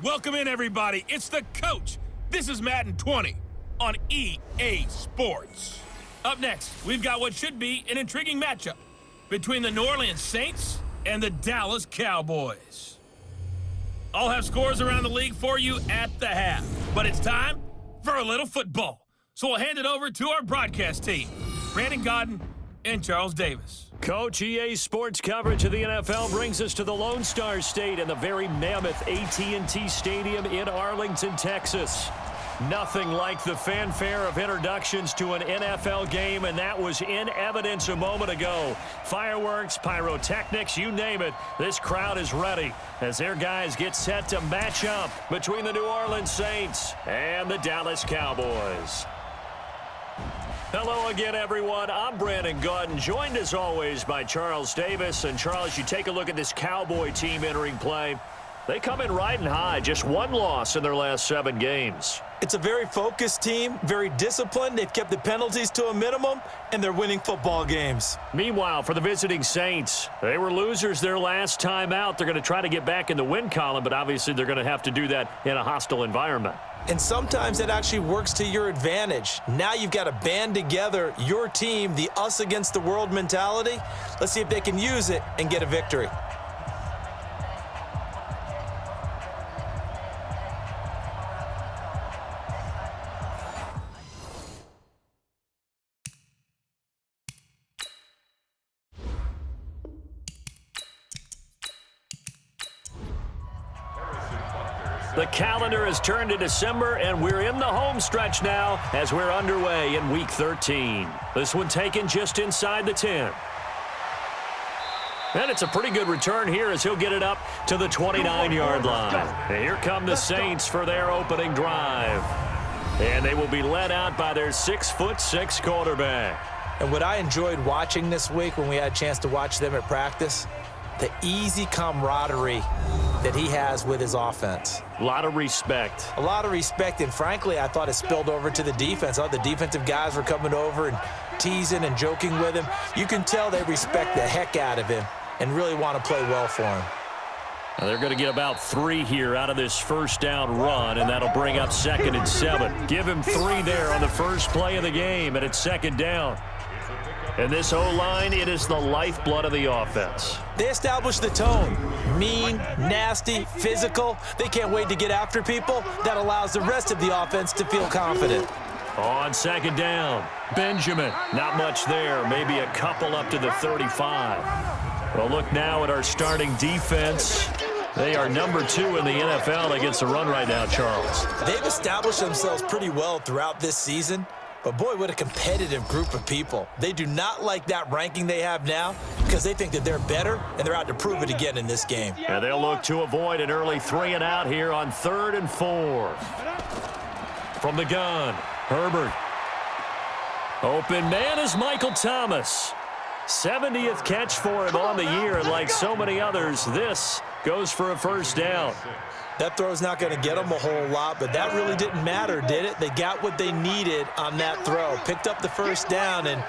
Welcome in, everybody. It's the coach. This is Madden 20 on EA Sports. Up next, we've got what should be an intriguing matchup between the New Orleans Saints and the Dallas Cowboys. I'll have scores around the league for you at the half, but it's time for a little football. So we'll hand it over to our broadcast team, Brandon Godden and Charles Davis. Coach, EA Sports coverage of the NFL brings us to the Lone Star State and the very mammoth AT&T Stadium in Arlington, Texas. Nothing like the fanfare of introductions to an NFL game, and that was in evidence a moment ago. Fireworks, pyrotechnics, you name it. This crowd is ready as their guys get set to match up between the New Orleans Saints and the Dallas Cowboys. Hello again, everyone. I'm Brandon Godden, joined as always by Charles Davis. And Charles, you take a look at this Cowboy team entering play. They come in riding high, just one loss in their last 7 games. It's a very focused team, very disciplined. They've kept the penalties to a minimum, and they're winning football games. Meanwhile, for the visiting Saints, they were losers their last time out. They're going to try to get back in the win column, but obviously they're going to have to do that in a hostile environment. And sometimes it actually works to your advantage. Now you've got to band together your team, the us against the world mentality. Let's see if they can use it and get a victory. The calendar has turned to December, and we're in the home stretch now as we're underway in Week 13. This one taken just inside the 10. And it's a pretty good return here as he'll get it up to the 29-yard line. And here come the Saints for their opening drive. And they will be led out by their 6'6" quarterback. And what I enjoyed watching this week when we had a chance to watch them at practice, the easy camaraderie that he has with his offense. A lot of respect. A lot of respect, and frankly, I thought it spilled over to the defense. All the defensive guys were coming over and teasing and joking with him. You can tell they respect the heck out of him and really want to play well for him. Now they're going to get about 3 here out of this first down run, and that'll bring up 2nd and 7. Give him 3 there on the first play of the game, and it's 2nd down. And this O-line, it is the lifeblood of the offense. They establish the tone. Mean, nasty, physical. They can't wait to get after people. That allows the rest of the offense to feel confident. On 2nd down, Benjamin. Not much there. Maybe a couple up to the 35. Well, look now at our starting defense. They are number 2 in the NFL against the run right now, Charles. They've established themselves pretty well throughout this season. But, boy, what a competitive group of people. They do not like that ranking they have now because they think that they're better, and they're out to prove it again in this game. And they'll look to avoid an early 3 and out here on 3rd and 4. From the gun, Herbert. Open man is Michael Thomas. 70th catch for him on the year, and like so many others, this goes for a first down. That throw's not going to get them a whole lot, but that really didn't matter, did it? They got what they needed on that throw. Picked up the first down, and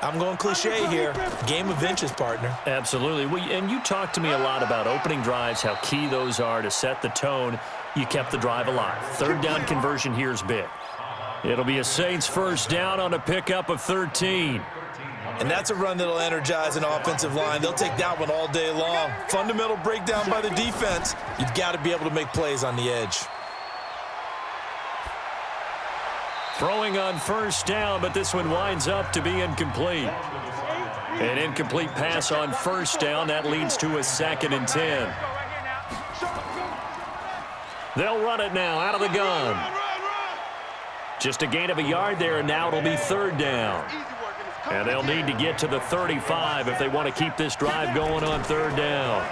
I'm going cliche here. Game of inches, partner. Absolutely. And you talked to me a lot about opening drives, how key those are to set the tone. You kept the drive alive. 3rd down conversion here is big. It'll be a Saints first down on a pickup of 13. And that's a run that'll energize an offensive line. They'll take that one all day long. Fundamental breakdown by the defense. You've got to be able to make plays on the edge. Throwing on first down, but this one winds up to be incomplete. An incomplete pass on first down. That leads to a 2nd and 10. They'll run it now out of the gun. Just a gain of a yard there, and now it'll be 3rd down. And they'll need to get to the 35 if they want to keep this drive going on 3rd down.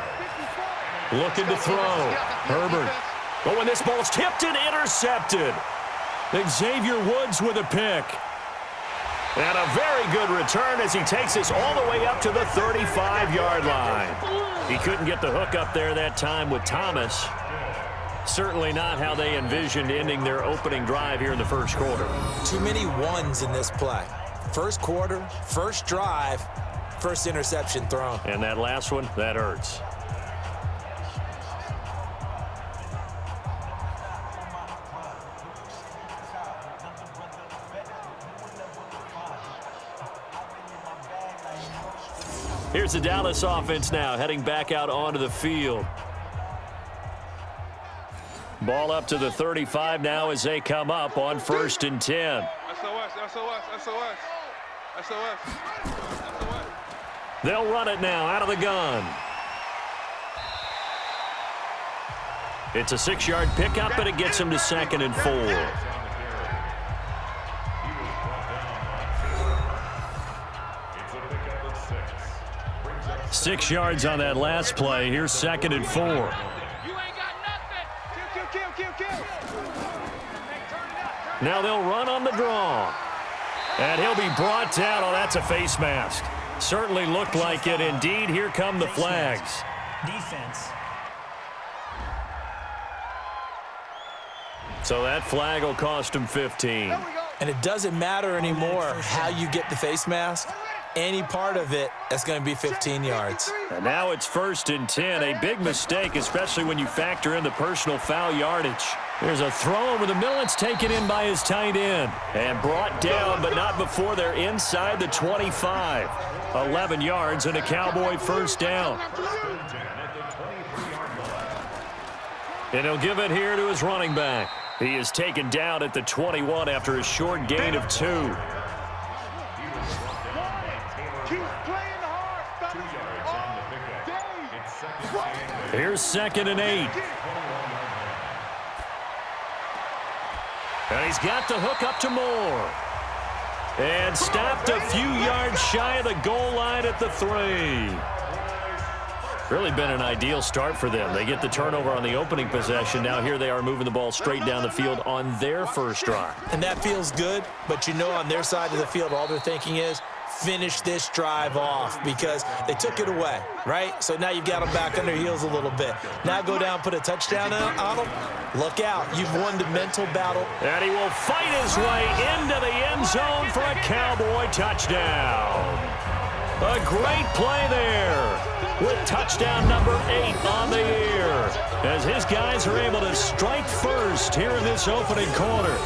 Looking to throw. Herbert. Oh, and this ball's tipped and intercepted. Xavier Woods with a pick. And a very good return as he takes us all the way up to the 35-yard line. He couldn't get the hook up there that time with Thomas. Certainly not how they envisioned ending their opening drive here in the first quarter. Too many ones in this play. First quarter, first drive, first interception thrown. And that last one, that hurts. Here's the Dallas offense now heading back out onto the field. Ball up to the 35 now as they come up on 1st and 10. They'll run it now out of the gun. It's a 6-yard pickup, and it gets him to 2nd and 4. Six yards on that last play. Here's 2nd and 4. Now they'll run on the draw. And he'll be brought down. Oh, that's a face mask. Certainly looked like it. Indeed, here come the flags. Defense. So that flag will cost him 15. And it doesn't matter anymore how you get the face mask. Any part of it, that's going to be 15 yards. And now it's 1st and 10. A big mistake, especially when you factor in the personal foul yardage. There's a throw over the middle. It's taken in by his tight end. And brought down, but not before they're inside the 25. 11 yards and a Cowboy first down. And he'll give it here to his running back. He is taken down at the 21 after a short gain of 2. Here's 2nd and 8. And he's got the hook up to Moore. And stopped a few yards shy of the goal line at the 3. Really been an ideal start for them. They get the turnover on the opening possession. Now here they are moving the ball straight down the field on their first drive. And that feels good, but you know on their side of the field, all they're thinking is, finish this drive off because they took it away, right? So now you've got them back on their heels a little bit. Now go down, put a touchdown on them. Look out. You've won the mental battle. And he will fight his way into the end zone for a Cowboy touchdown. A great play there with touchdown number 8 on the year as his guys are able to strike first here in this opening quarter.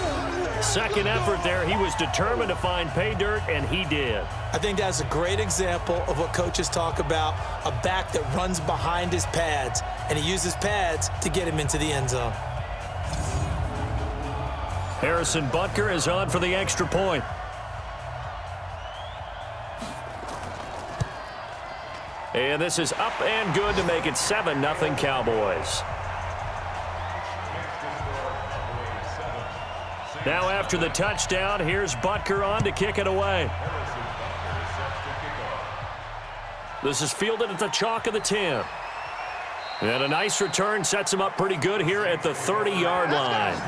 Second effort there, he was determined to find pay dirt, and he did. I think that's a great example of what coaches talk about, a back that runs behind his pads, and he uses pads to get him into the end zone. Harrison Butker is on for the extra point. And this is up and good to make it 7-0 Cowboys. Now after the touchdown, here's Butker on to kick it away. This is fielded at the chalk of the 10. And a nice return sets him up pretty good here at the 30-yard line.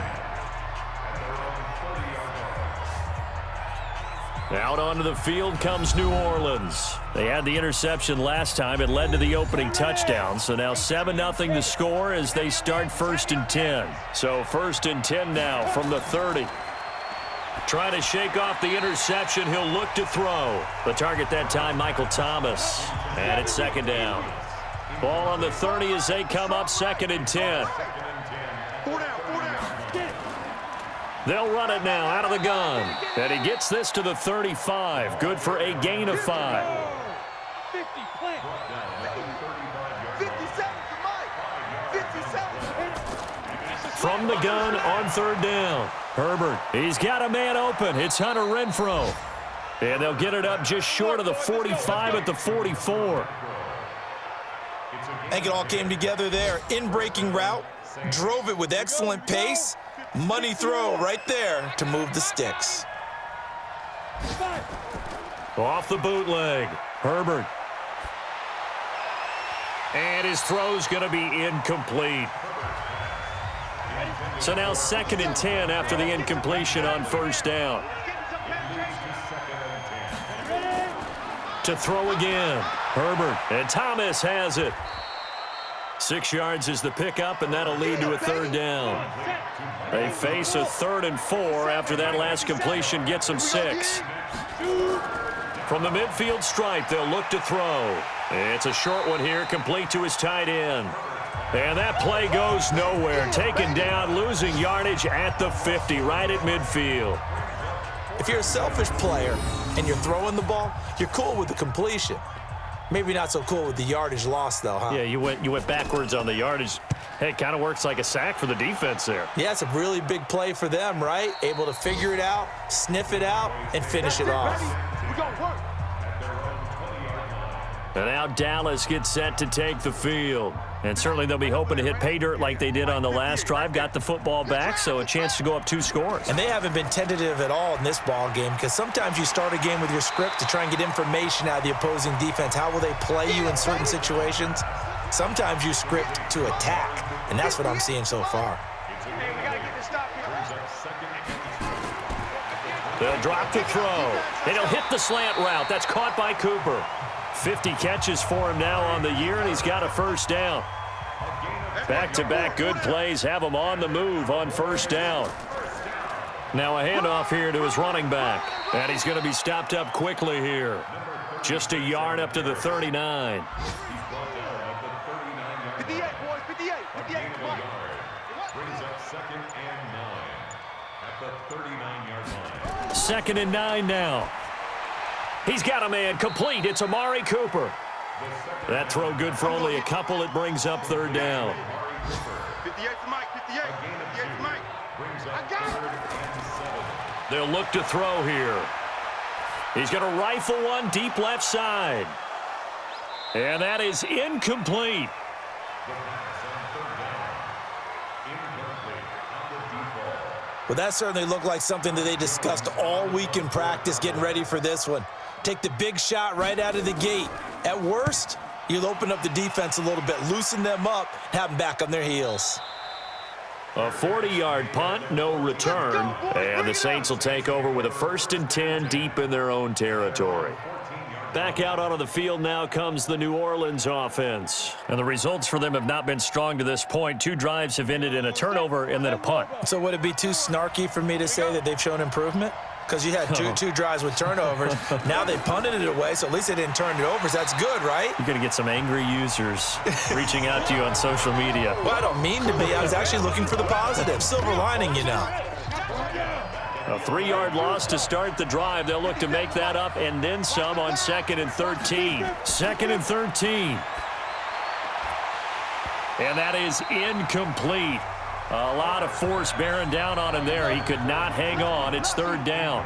Out onto the field comes New Orleans. They had the interception last time. It led to the opening touchdown. So now 7-0 the score as they start 1st and 10. So 1st and 10 now from the 30. Trying to shake off the interception. He'll look to throw. The target that time, Michael Thomas. And it's 2nd down. Ball on the 30 as they come up 2nd and 10. They'll run it now out of the gun. And he gets this to the 35. Good for a gain of 5. From the gun on 3rd down. Herbert, he's got a man open. It's Hunter Renfrow. And they'll get it up just short of the 45 at the 44. I think it all came together there. In-breaking route, drove it with excellent pace. Money throw right there to move the sticks. Off the bootleg. Herbert. And his throw's going to be incomplete. So now 2nd and 10 after the incompletion on 1st down. To throw again. Herbert. And Thomas has it. 6 yards is the pickup, and that'll lead to a 3rd down. They face a 3rd and 4 after that last completion gets them 6. From the midfield stripe, they'll look to throw. It's a short one here, complete to his tight end. And that play goes nowhere. Taken down, losing yardage at the 50, right at midfield. If you're a selfish player and you're throwing the ball, you're cool with the completion. Maybe not so cool with the yardage loss, though, huh? Yeah, you went backwards on the yardage. Hey, it kind of works like a sack for the defense there. Yeah, it's a really big play for them, right? Able to figure it out, sniff it out, and finish it off. And now Dallas gets set to take the field. And certainly they'll be hoping to hit pay dirt like they did on the last drive. Got the football back, so a chance to go up 2 scores. And they haven't been tentative at all in this ball game, because sometimes you start a game with your script to try and get information out of the opposing defense. How will they play you in certain situations? Sometimes you script to attack, and that's what I'm seeing so far. They'll drop the throw, and he'll hit the slant route. That's caught by Cooper. 50 catches for him now on the year, and he's got a first down. Back-to-back good plays have him on the move on first down. Now a handoff here to his running back, and he's going to be stopped up quickly here. Just a yard up to the 39. 58, boys, 58, 58, come on. Brings up 2nd and 9 at the 39-yard line. 2nd and 9 now. He's got a man complete. It's Amari Cooper. That throw good for only a couple. It brings up 3rd down. 58 to Mike, 58, 58 to Mike. I got it. They'll look to throw here. He's going to rifle one deep left side. And that is incomplete. Well, that certainly looked like something that they discussed all week in practice, getting ready for this one. Take the big shot right out of the gate. At worst, you'll open up the defense a little bit, loosen them up, have them back on their heels. A 40-yard punt, no return, and the Saints will take over with a 1st and 10 deep in their own territory. Back out onto the field now comes the New Orleans offense. And the results for them have not been strong to this point. 2 drives have ended in a turnover and then a punt. So would it be too snarky for me to say that they've shown improvement? Because you had two drives with turnovers. Now they punted it away, so at least they didn't turn it over. So that's good, right? You're going to get some angry users reaching out to you on social media. Well, I don't mean to be. I was actually looking for the positive. Silver lining, you know. A 3-yard loss to start the drive. They'll look to make that up and then some on 2nd and 13. 2nd and 13. And that is incomplete. A lot of force bearing down on him there. He could not hang on. It's 3rd down.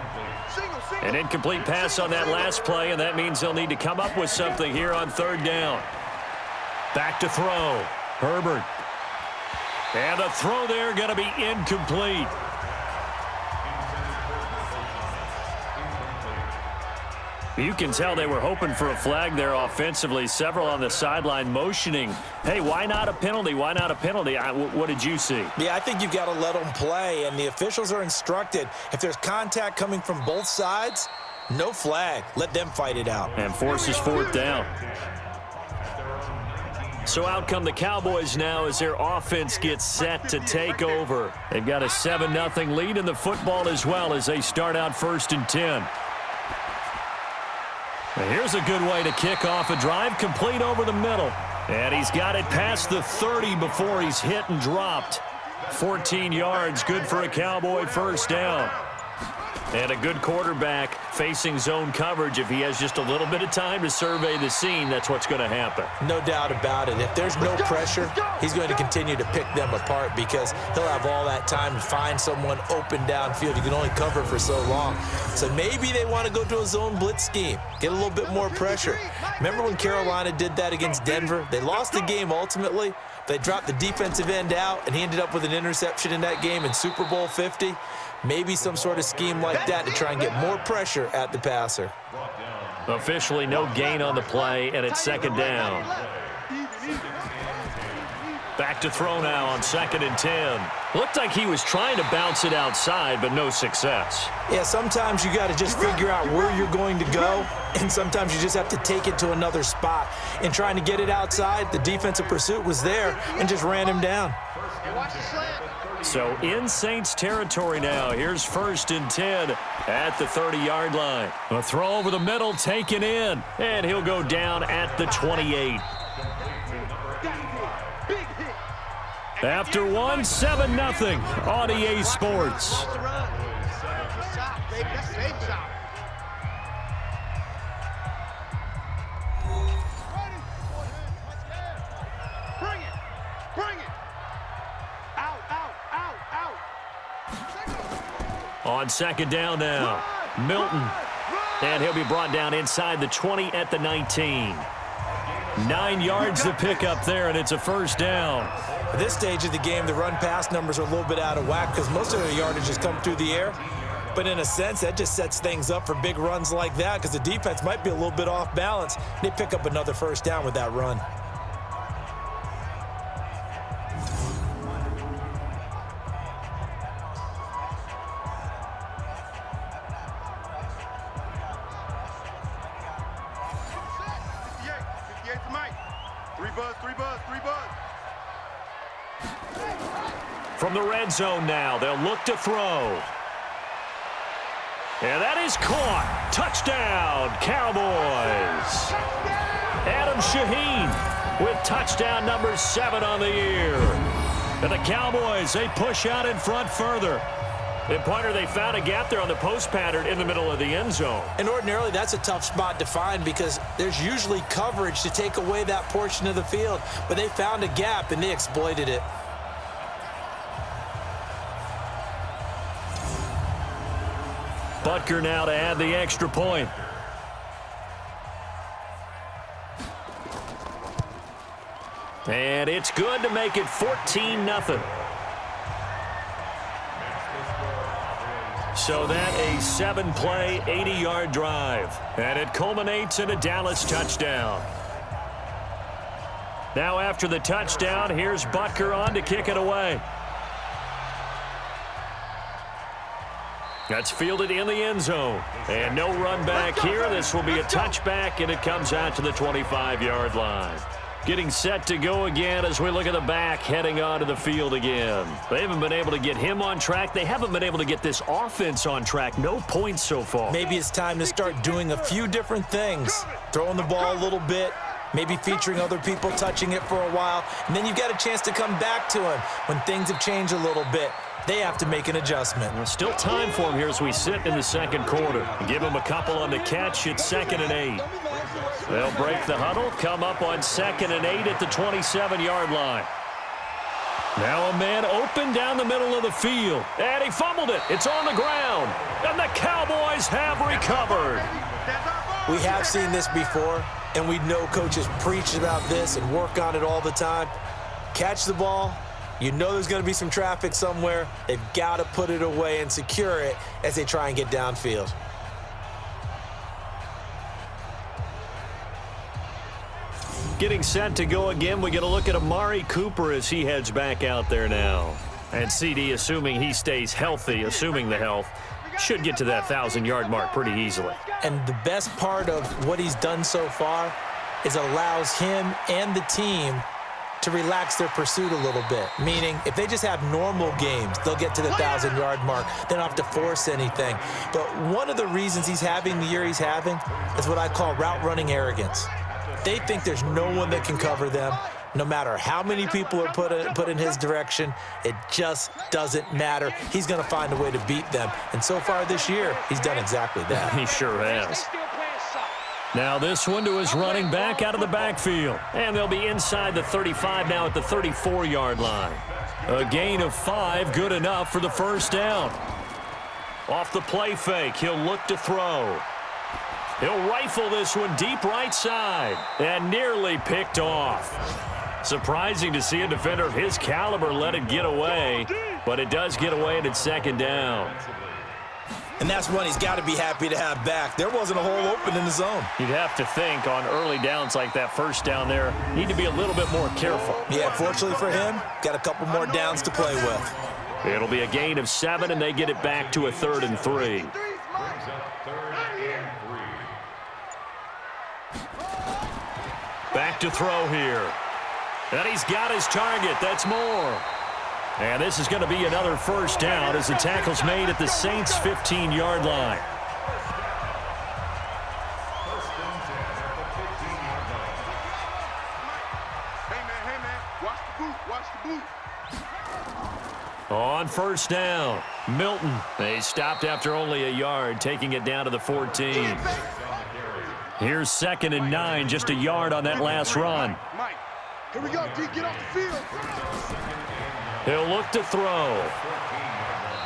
An incomplete pass on that last play, and that means they'll need to come up with something here on 3rd down. Back to throw. Herbert. And the throw there going to be incomplete. You can tell they were hoping for a flag there offensively. Several on the sideline motioning. Hey, why not a penalty? Why not a penalty? What did you see? Yeah, I think you've got to let them play, and the officials are instructed. If there's contact coming from both sides, no flag. Let them fight it out. And forces 4th down. So out come the Cowboys now as their offense gets set to take over. They've got a 7-0 lead in the football as well as they start out 1st and 10. Here's a good way to kick off a drive, complete over the middle. And he's got it past the 30 before he's hit and dropped. 14 yards, good for a Cowboy first down. And a good quarterback facing zone coverage. If he has just a little bit of time to survey the scene, that's what's going to happen. No doubt about it. If there's no pressure, he's going to continue to pick them apart because he'll have all that time to find someone open downfield. You can only cover for so long. So maybe they want to go to a zone blitz scheme, get a little bit more pressure. Remember when Carolina did that against Denver? They lost the game ultimately. They dropped the defensive end out, and he ended up with an interception in that game in Super Bowl 50. Maybe some sort of scheme like that to try and get more pressure at the passer. Officially no gain on the play, and it's 2nd down. Back to throw now on 2nd and 10. Looked like he was trying to bounce it outside, but no success. Yeah, sometimes you got to just figure out where you're going to go, and sometimes you just have to take it to another spot. In trying to get it outside, the defensive pursuit was there and just ran him down. So in Saints territory now. Here's 1st and 10 at the 30-yard line. A throw over the middle taken in, and he'll go down at the 28. After 7-0 on EA Sports. On second down now, Milton. And he'll be brought down inside the 20 at the 19. 9 yards to pick up there, and it's a first down. At this stage of the game, the run-pass numbers are a little bit out of whack because most of the yardage has come through the air. But in a sense, that just sets things up for big runs like that because the defense might be a little bit off balance. They pick up another first down with that run. From the red zone now, they'll look to throw. And that is caught. Touchdown, Cowboys. Adam Shaheen with touchdown number 7 on the year. And the Cowboys, they push out in front further. And, partner, they found a gap there on the post pattern in the middle of the end zone. And ordinarily, that's a tough spot to find because there's usually coverage to take away that portion of the field. But they found a gap, and they exploited it. Butker now to add the extra point. And it's good to make it 14-0. So that a 7-play, 80-yard drive. And it culminates in a Dallas touchdown. Now after the touchdown, here's Butker on to kick it away. That's fielded in the end zone. And no run back here. This will be a touchback, and it comes out to the 25-yard line. Getting set to go again as we look at the back heading onto the field again. They haven't been able to get him on track. They haven't been able to get this offense on track. No points so far. Maybe it's time to start doing a few different things. Throwing the ball a little bit, maybe featuring other people touching it for a while, and then you've got a chance to come back to him when things have changed a little bit. They have to make an adjustment. Well, still time for him here as we sit in the second quarter. Give him a couple on the catch. It's 2nd and 8. They'll break the huddle, come up on 2nd and 8 at the 27-yard line. Now a man open down the middle of the field. And he fumbled it. It's on the ground. And the Cowboys have recovered. We have seen this before, and we know coaches preach about this and work on it all the time. Catch the ball. You know there's going to be some traffic somewhere. They've got to put it away and secure it as they try and get downfield. Getting set to go again, we get a look at Amari Cooper as he heads back out there now. And CD, assuming he stays healthy, assuming the health, should get to that 1,000-yard mark pretty easily. And the best part of what he's done so far is allows him and the team to relax their pursuit a little bit. Meaning, if they just have normal games, they'll get to the 1,000-yard mark. They don't have to force anything. But one of the reasons he's having the year he's having is what I call route running arrogance. They think there's no one that can cover them. No matter how many people are put in his direction, it just doesn't matter. He's going to find a way to beat them. And so far this year, he's done exactly that. He sure has. Now this one to his running back out of the backfield. And they'll be inside the 35 now at the 34-yard line. A gain of 5, good enough for the first down. Off the play fake, he'll look to throw. He'll rifle this one deep right side and nearly picked off. Surprising to see a defender of his caliber let it get away, but it does get away and it's 2nd down. And that's one he's got to be happy to have back. There wasn't a hole open in the zone. You'd have to think on early downs like that first down there, need to be a little bit more careful. Yeah, fortunately for him, got a couple more downs to play with. It'll be a gain of 7, and they get it back to a 3rd and 3. Back to throw here. And he's got his target. That's more. And this is going to be another first down as the tackle's made at the Saints' 15-yard line. Hey, man, watch the boot. On first down, Milton. They stopped after only a yard, taking it down to the 14. Here's 2nd and 9, just a yard on that last run. Mike, here we go, D, get off the field. He'll look to throw.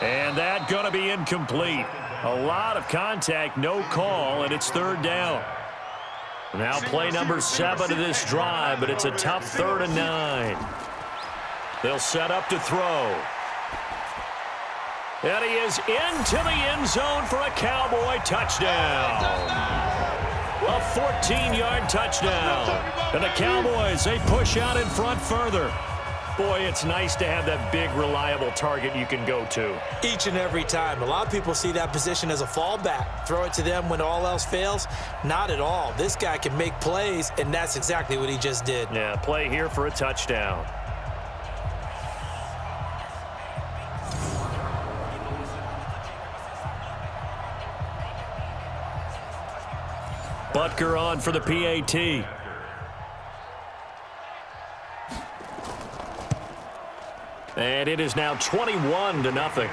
And that going to be incomplete. A lot of contact, no call, and it's third down. Now play number 7 of this drive, but it's a tough 3rd and 9. They'll set up to throw. And he is into the end zone for a Cowboy touchdown. A 14-yard touchdown. And the Cowboys, they push out in front further. Boy, it's nice to have that big, reliable target you can go to. Each and every time. A lot of people see that position as a fallback. Throw it to them when all else fails. Not at all. This guy can make plays, and that's exactly what he just did. Yeah, play here for a touchdown. Butker on for the PAT. And it is now 21-0.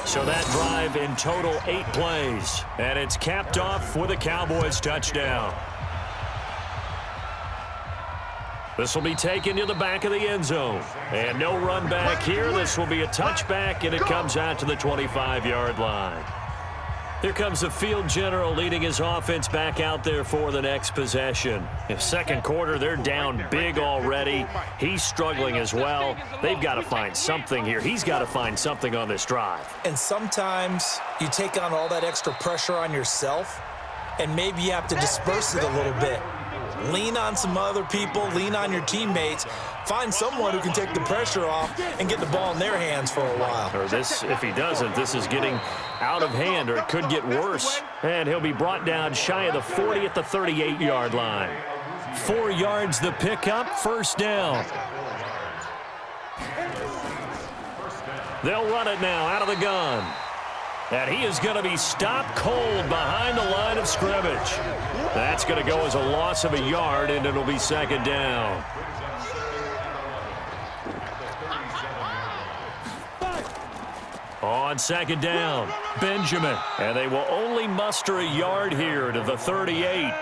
So that drive in total 8 plays. And it's capped off with a Cowboys touchdown. This will be taken to the back of the end zone. And no run back here. This will be a touchback, and it comes out to the 25-yard line. Here comes the field general leading his offense back out there for the next possession. In second quarter, they're down big already. He's struggling as well. They've got to find something here. He's got to find something on this drive. And sometimes you take on all that extra pressure on yourself, and maybe you have to disperse it a little bit. Lean on some other people, lean on your teammates, find someone who can take the pressure off and get the ball in their hands for a while. Or this, if he doesn't, this is getting out of hand, or it could get worse. And he'll be brought down shy of the 40 at the 38-yard line. 4 yards the pickup, first down. They'll run it now out of the gun. And he is going to be stopped cold behind the line of scrimmage. That's going to go as a loss of a yard, and it'll be second down. On second down, Benjamin. And they will only muster a yard here to the 38.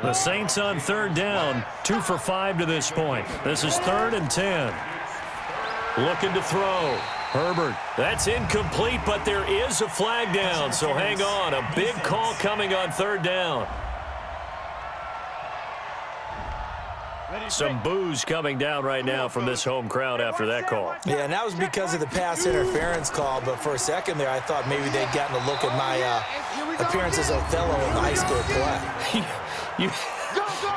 The Saints on third down, 2 for 5 to this point. This is 3rd and 10. Looking to throw. Herbert, that's incomplete, but there is a flag down, so hang on. A big call coming on third down. Some boos coming down right now from this home crowd after that call. Yeah, and that was because of the pass interference call, but for a second there I thought maybe they'd gotten a look at my appearance as Othello in the high school play.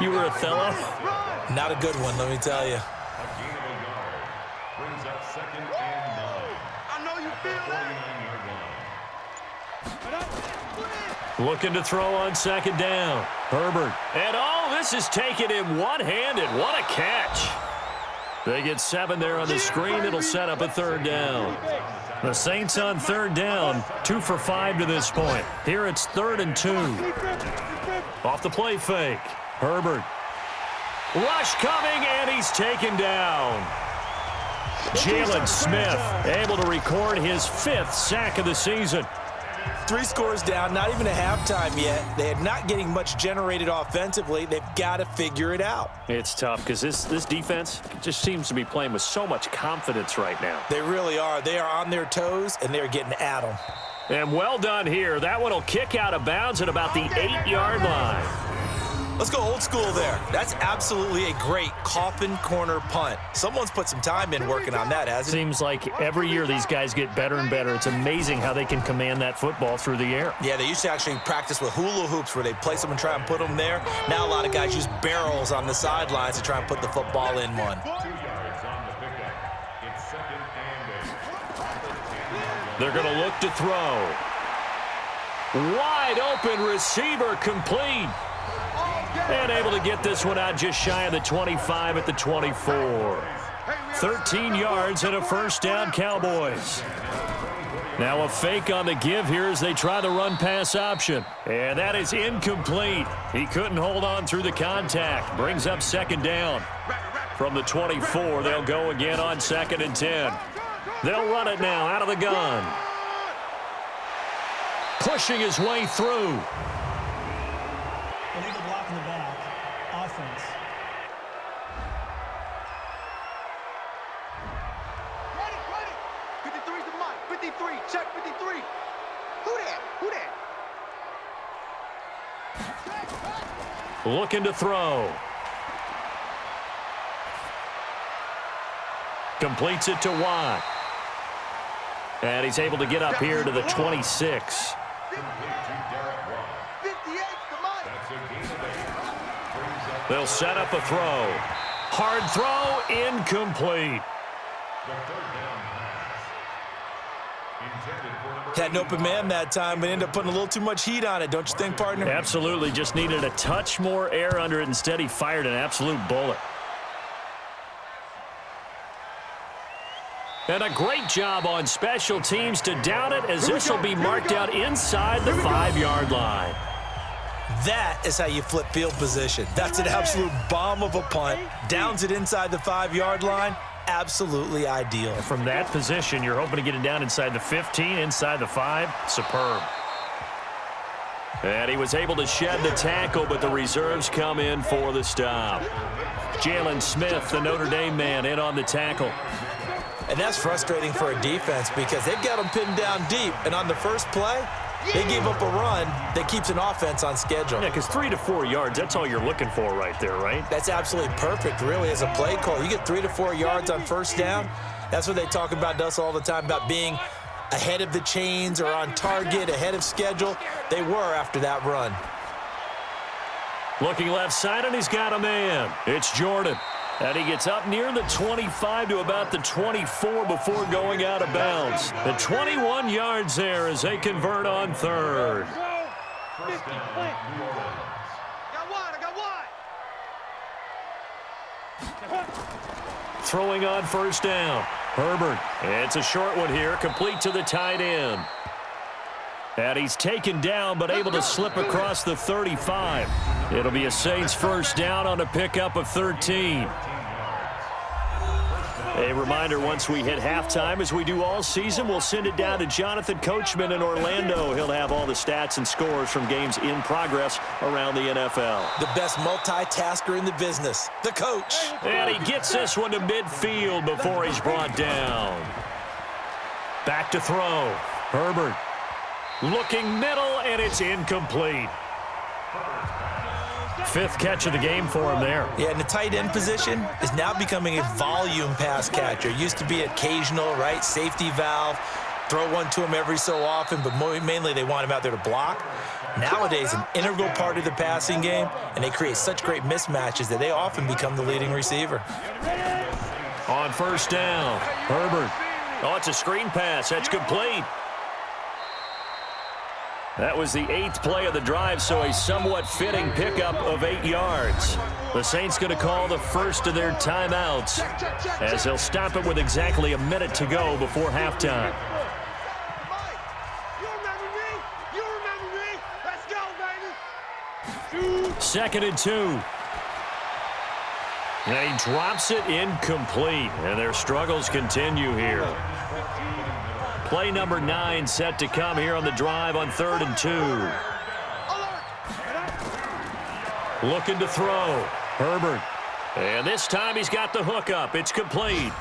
You were Othello? Not a good one, let me tell you. Brings up 2nd and 9. I know you feel that. Looking to throw on second down. Herbert. And this is taken in one-handed. What a catch. They get 7 there on the screen. It'll set up a third down. The Saints on third down, 2 for 5 to this point. Here it's 3rd and 2. Off the play fake. Herbert. Rush coming, and he's taken down. Jalen Smith able to record his 5th sack of the season. 3 scores down, not even a halftime yet. They're not getting much generated offensively. They've got to figure it out. It's tough because this defense just seems to be playing with so much confidence right now. They really are. They are on their toes, and they're getting at them. And well done here. That one will kick out of bounds at about the 8-yard line. Let's go old school there. That's absolutely a great coffin corner punt. Someone's put some time in working on that, hasn't it? Seems like every year these guys get better and better. It's amazing how they can command that football through the air. Yeah, they used to actually practice with hula hoops where they place them and try and put them there. Now a lot of guys use barrels on the sidelines to try and put the football in one. 2 yards on the pickup. It's 2nd and 8. They're going to look to throw. Wide open receiver complete. And able to get this one out just shy of the 25 at the 24. 13 yards and a first down, Cowboys. Now a fake on the give here as they try the run-pass option. And that is incomplete. He couldn't hold on through the contact. Brings up second down. From the 24, they'll go again on 2nd and 10. They'll run it now out of the gun. Pushing his way through. Illegal block in the back. Offense. Check 53. Who that? Who that? Looking to throw. Completes it to Watt. And he's able to get up here to the 26. They'll set up a throw. Hard throw, incomplete. Had an open man that time, but ended up putting a little too much heat on it, don't you think, partner? Absolutely. Just needed a touch more air under it. Instead, he fired an absolute bullet. And a great job on special teams to down it, as this will be marked out inside the 5-yard line. That is how you flip field position. That's an absolute bomb of a punt. Downs it inside the 5-yard line. Absolutely ideal. From that position, you're hoping to get it down inside the 15, inside the 5. Superb. And he was able to shed the tackle, but the reserves come in for the stop. Jalen Smith, the Notre Dame man, in on the tackle. And that's frustrating for a defense because they've got them pinned down deep. And on the first play, they gave up a run that keeps an offense on schedule. Yeah, because 3 to 4 yards, that's all you're looking for right there, right? That's absolutely perfect, really, as a play call. You get 3 to 4 yards on first down. That's what they talk about to us all the time, about being ahead of the chains or on target, ahead of schedule. They were after that run. Looking left side, and he's got a man. It's Jordan. And he gets up near the 25 to about the 24 before going out of bounds. The 21 yards there as they convert on third. Throwing on first down. Herbert. It's a short one here, complete to the tight end. And he's taken down, but able to slip across the 35. It'll be a Saints first down on a pickup of 13. A reminder, once we hit halftime, as we do all season, we'll send it down to Jonathan Coachman in Orlando. He'll have all the stats and scores from games in progress around the NFL. The best multitasker in the business, the coach. And he gets this one to midfield before he's brought down. Back to throw. Herbert. Looking middle, and it's incomplete. 5th catch of the game for him there. Yeah, and the tight end position is now becoming a volume pass catcher. Used to be occasional, right? Safety valve. Throw one to him every so often, but mainly they want him out there to block. Nowadays, an integral part of the passing game, and they create such great mismatches that they often become the leading receiver. On first down, Herbert. Oh, it's a screen pass. That's complete. That was the 8th play of the drive, so a somewhat fitting pickup of 8 yards. The Saints going to call the first of their timeouts as they'll stop it with exactly a minute to go before halftime. You remember me? Let's go, baby. 2nd and 2. And he drops it incomplete, and their struggles continue here. Play number 9 set to come here on the drive on 3rd and 2. Looking to throw. Herbert. And this time he's got the hook up. It's complete.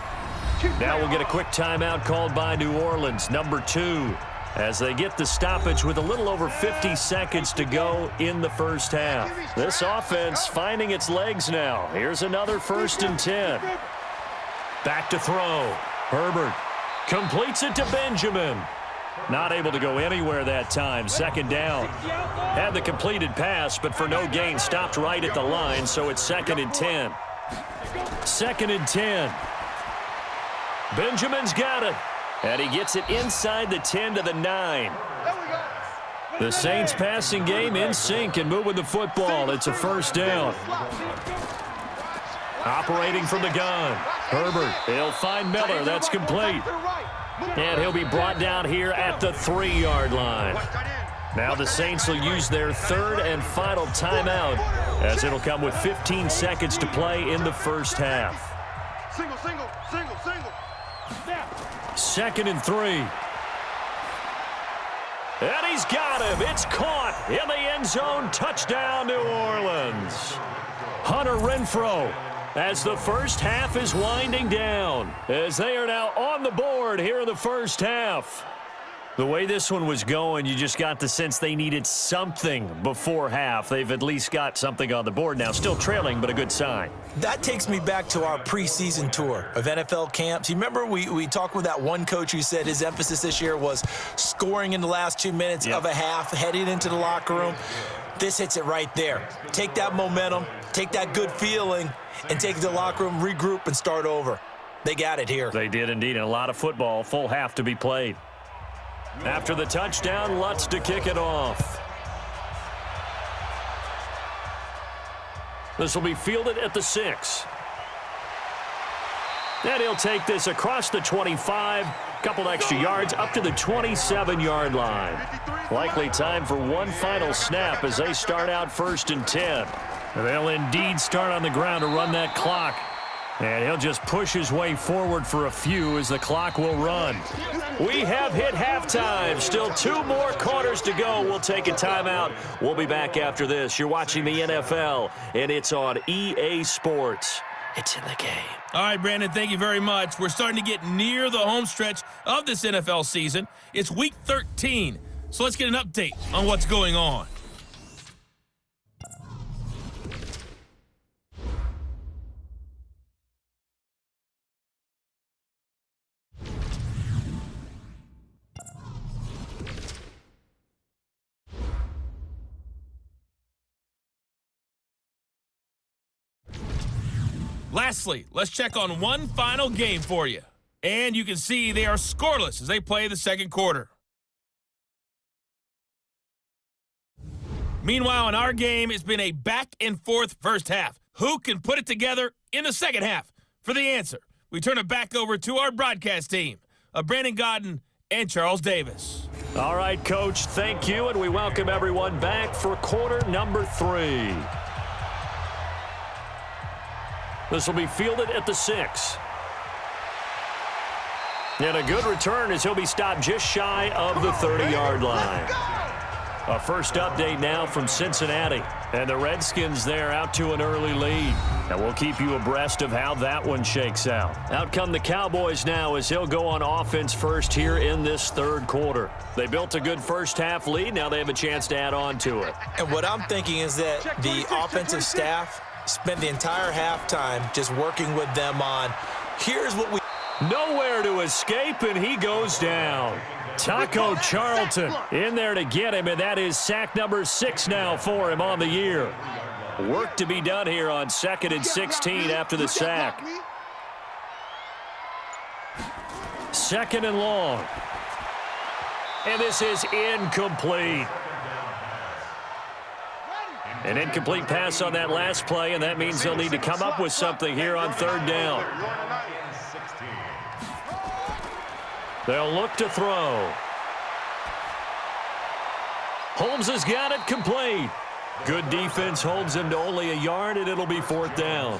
Now we'll get a quick timeout called by New Orleans, number 2, as they get the stoppage with a little over 50 seconds to go in the first half. This offense finding its legs now. Here's another 1st and 10. Back to throw. Herbert. Completes it to Benjamin. Not able to go anywhere that time. 2nd down. Had the completed pass, but for no gain, stopped right at the line, so it's 2nd and 10. 2nd and 10. Benjamin's got it. And he gets it inside the 10 to the 9. The Saints passing game in sync and moving the football. It's a 1st down. Operating from the gun. Herbert. He'll find Miller. That's complete. And he'll be brought down here at the 3-yard line. Now the Saints will use their 3rd and final timeout, as it'll come with 15 seconds to play in the first half. Single. 2nd and 3. And he's got him. It's caught in the end zone. Touchdown, New Orleans. Hunter Renfrow, as the first half is winding down, as they are now on the board here in the first half. The way this one was going, you just got the sense they needed something before half. They've at least got something on the board now. Still trailing, but a good sign. That takes me back to our preseason tour of NFL camps. You remember we talked with that one coach who said his emphasis this year was scoring in the last 2 minutes of a half, heading into the locker room. This hits it right there. Take that momentum, take that good feeling, and take it to the locker room, regroup, and start over. They got it here. They did indeed, and a lot of football, full half to be played. After the touchdown, Lutz to kick it off. This will be fielded at the 6. And he'll take this across the 25, couple extra yards up to the 27-yard line. Likely time for one final snap as they start out 1st and 10. They'll indeed start on the ground to run that clock. And he'll just push his way forward for a few as the clock will run. We have hit halftime. Still 2 more quarters to go. We'll take a timeout. We'll be back after this. You're watching the NFL, and it's on EA Sports. It's in the game. All right, Brandon, thank you very much. We're starting to get near the home stretch of this NFL season. It's Week 13, so let's get an update on what's going on. Lastly, let's check on one final game for you. And you can see they are scoreless as they play the second quarter. Meanwhile, in our game, it's been a back-and-forth first half. Who can put it together in the second half? For the answer, we turn it back over to our broadcast team of Brandon Godden and Charles Davis. All right, Coach, thank you, and we welcome everyone back for quarter number 3. This will be fielded at the 6. And a good return as he'll be stopped just shy of the 30-yard line. A first update now from Cincinnati. And the Redskins there out to an early lead. And we'll keep you abreast of how that one shakes out. Out come the Cowboys now as he'll go on offense first here in this third quarter. They built a good first half lead. Now they have a chance to add on to it. And what I'm thinking is that the offensive staff spent the entire halftime just working with them on, here's what we... Nowhere to escape, and he goes down. Taco Charlton in there to get him, and that is sack number 6 now for him on the year. Work to be done here on 2nd and 16 after the sack. 2nd and long. And this is incomplete. An incomplete pass on that last play, and that means they'll need to come up with something here on 3rd down. They'll look to throw. Holmes has got it complete. Good defense holds him to only a yard, and it'll be 4th down.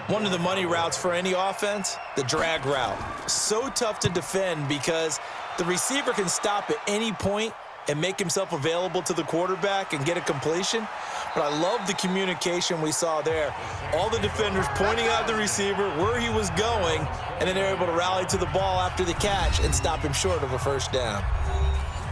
One of the money routes for any offense, the drag route. So tough to defend because the receiver can stop at any point and make himself available to the quarterback and get a completion. But I love the communication we saw there. All the defenders pointing out the receiver, where he was going, and then they're able to rally to the ball after the catch and stop him short of a 1st down.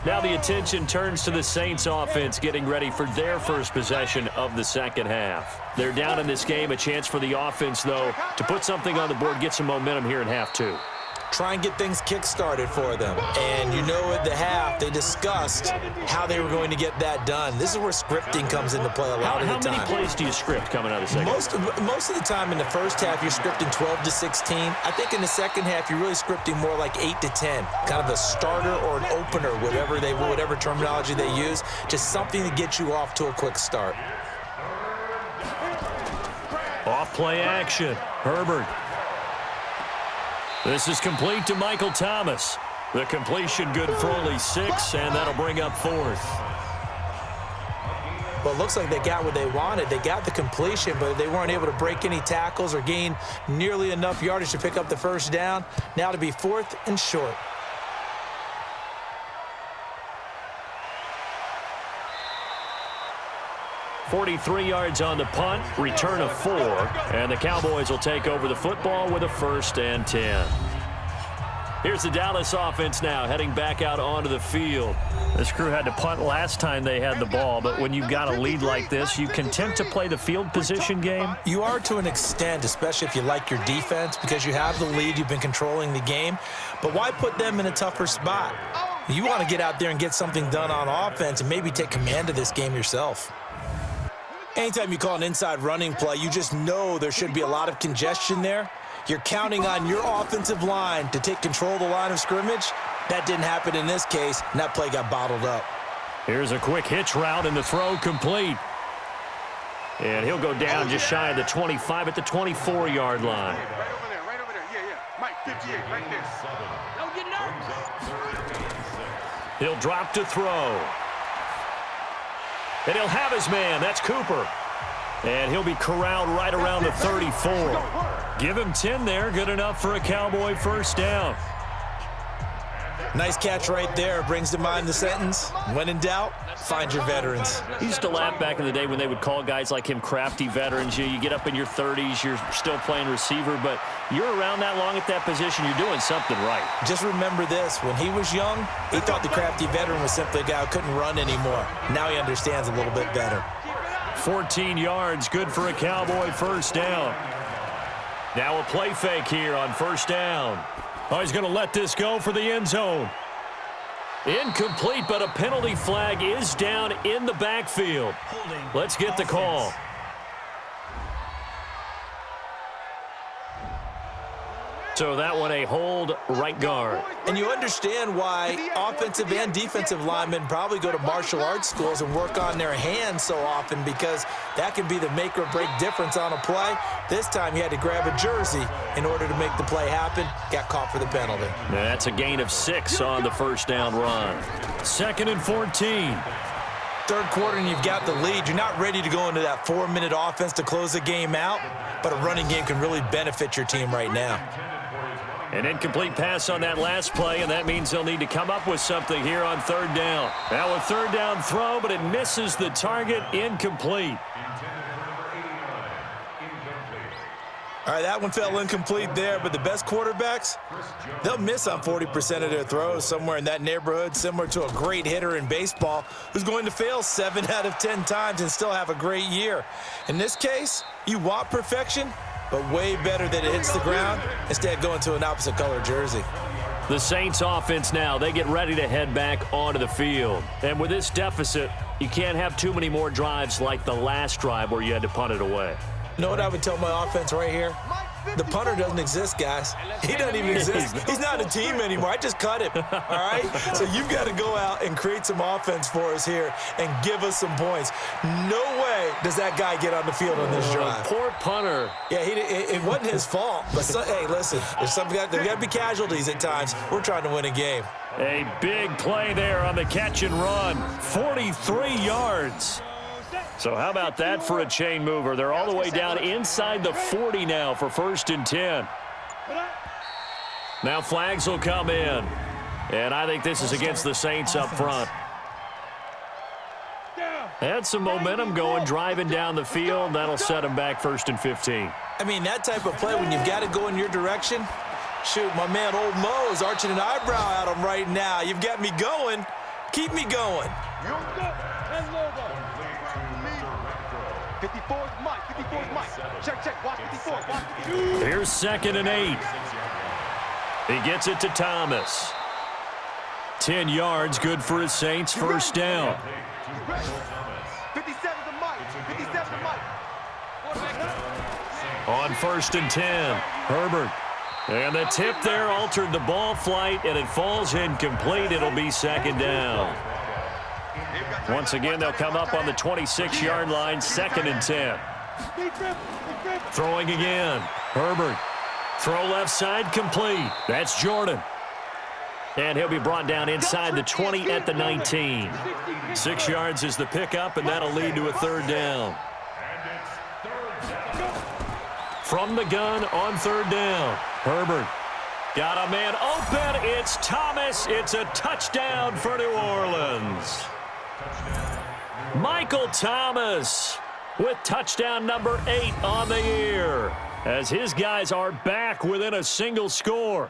Now the attention turns to the Saints offense getting ready for their first possession of the second half. They're down in this game. A chance for the offense, though, to put something on the board, get some momentum here in half 2. Try and get things kick-started for them. And you know at the half, they discussed how they were going to get that done. This is where scripting comes into play a lot of the time. How many plays do you script coming out of the second half? Most of the time in the first half, you're scripting 12 to 16. I think in the second half, you're really scripting more like 8 to 10. Kind of a starter or an opener, whatever terminology they use. Just something to get you off to a quick start. Off play action. Herbert. This is complete to Michael Thomas. The completion good for only 6, and that'll bring up 4th. Well, it looks like they got what they wanted. They got the completion, but they weren't able to break any tackles or gain nearly enough yardage to pick up the 1st down. Now to be 4th and short. .43 yards on the punt, return of 4, and the Cowboys will take over the football with a 1st and 10. Here's the Dallas offense now heading back out onto the field. This crew had to punt last time they had the ball, but when you've got a lead like this, you content to play the field position game? You are to an extent, especially if you like your defense, because you have the lead, you've been controlling the game. But why put them in a tougher spot? You want to get out there and get something done on offense and maybe take command of this game yourself. Anytime you call an inside running play, you just know there should be a lot of congestion there. You're counting on your offensive line to take control of the line of scrimmage. That didn't happen in this case, and that play got bottled up. Here's a quick hitch route, and the throw complete. And he'll go down just shy of the 25 at the 24-yard line. Right over there, right over there. Yeah, yeah. Mike, 58, right there. Don't get nervous. He'll drop to throw. And he'll have his man. That's Cooper. And he'll be corralled right around the 34. Give him 10 there. Good enough for a Cowboy first down. Nice catch right there. Brings to mind the sentence, when in doubt, find your veterans. He used to laugh back in the day when they would call guys like him crafty veterans. You get up in your 30s, you're still playing receiver, but you're around that long at that position, you're doing something right. Just remember this. When he was young, he thought the crafty veteran was simply a guy who couldn't run anymore. Now he understands a little bit better. 14 yards, good for a Cowboy first down. Now a play fake here on first down. Oh, he's going to let this go for the end zone. Incomplete, but a penalty flag is down in the backfield. Let's get the call. So that one a hold right guard. And you understand why offensive and defensive linemen probably go to martial arts schools and work on their hands so often, because that can be the make or break difference on a play. This time he had to grab a jersey in order to make the play happen. Got caught for the penalty. That's a gain of 6 on the first down run. 2nd and 14. Third quarter and you've got the lead. You're not ready to go into that 4-minute offense to close the game out, but a running game can really benefit your team right now. An incomplete pass on that last play, and that means they'll need to come up with something here on third down. Now a third down throw, but it misses the target. Incomplete. All right, that one fell incomplete there, but the best quarterbacks, they'll miss on 40% of their throws, somewhere in that neighborhood, similar to a great hitter in baseball who's going to fail 7 out of 10 times and still have a great year. In this case, you want perfection, but way better that it hits the ground instead of going to an opposite color jersey. The Saints offense now, they get ready to head back onto the field. And with this deficit, you can't have too many more drives like the last drive where you had to punt it away. You know what I would tell my offense right here? The punter doesn't exist, guys. He doesn't even exist. He's not a team anymore. I just cut him, all right? So you've got to go out and create some offense for us here and give us some points. No way does that guy get on the field on this drive. Poor punter. Yeah, it wasn't his fault. But, hey, listen, there's got to be casualties at times. We're trying to win a game. A big play there on the catch and run. 43 yards. So how about that for a chain mover? They're all the way down inside the 40 now for 1st and 10. Now flags will come in. And I think this is against the Saints up front. Had some momentum going, driving down the field. That'll set them back 1st and 15. I mean, that type of play, when you've got to go in your direction, shoot, my man Old Mo is arching an eyebrow at him right now. You've got me going. Keep me going. 54 is Mike. 54 is Mike. Check. Watch 54. Watch 54. Here's 2nd and 8. He gets it to Thomas. 10 yards, good for his Saints. First down. 57 to Mike. 57 to Mike. On 1st and 10, Herbert. And the tip there altered the ball flight, and it falls incomplete. It'll be 2nd down. Once again, they'll come up on the 26-yard line, 2nd and 10. Throwing again. Herbert. Throw left side, complete. That's Jordan. And he'll be brought down inside the 20 at the 19. 6 yards is the pickup, and that'll lead to a 3rd down. From the gun on 3rd down. Herbert. Got a man open. It's Thomas. It's a touchdown for New Orleans. Michael Thomas with touchdown number 8 on the year, as his guys are back within a single score.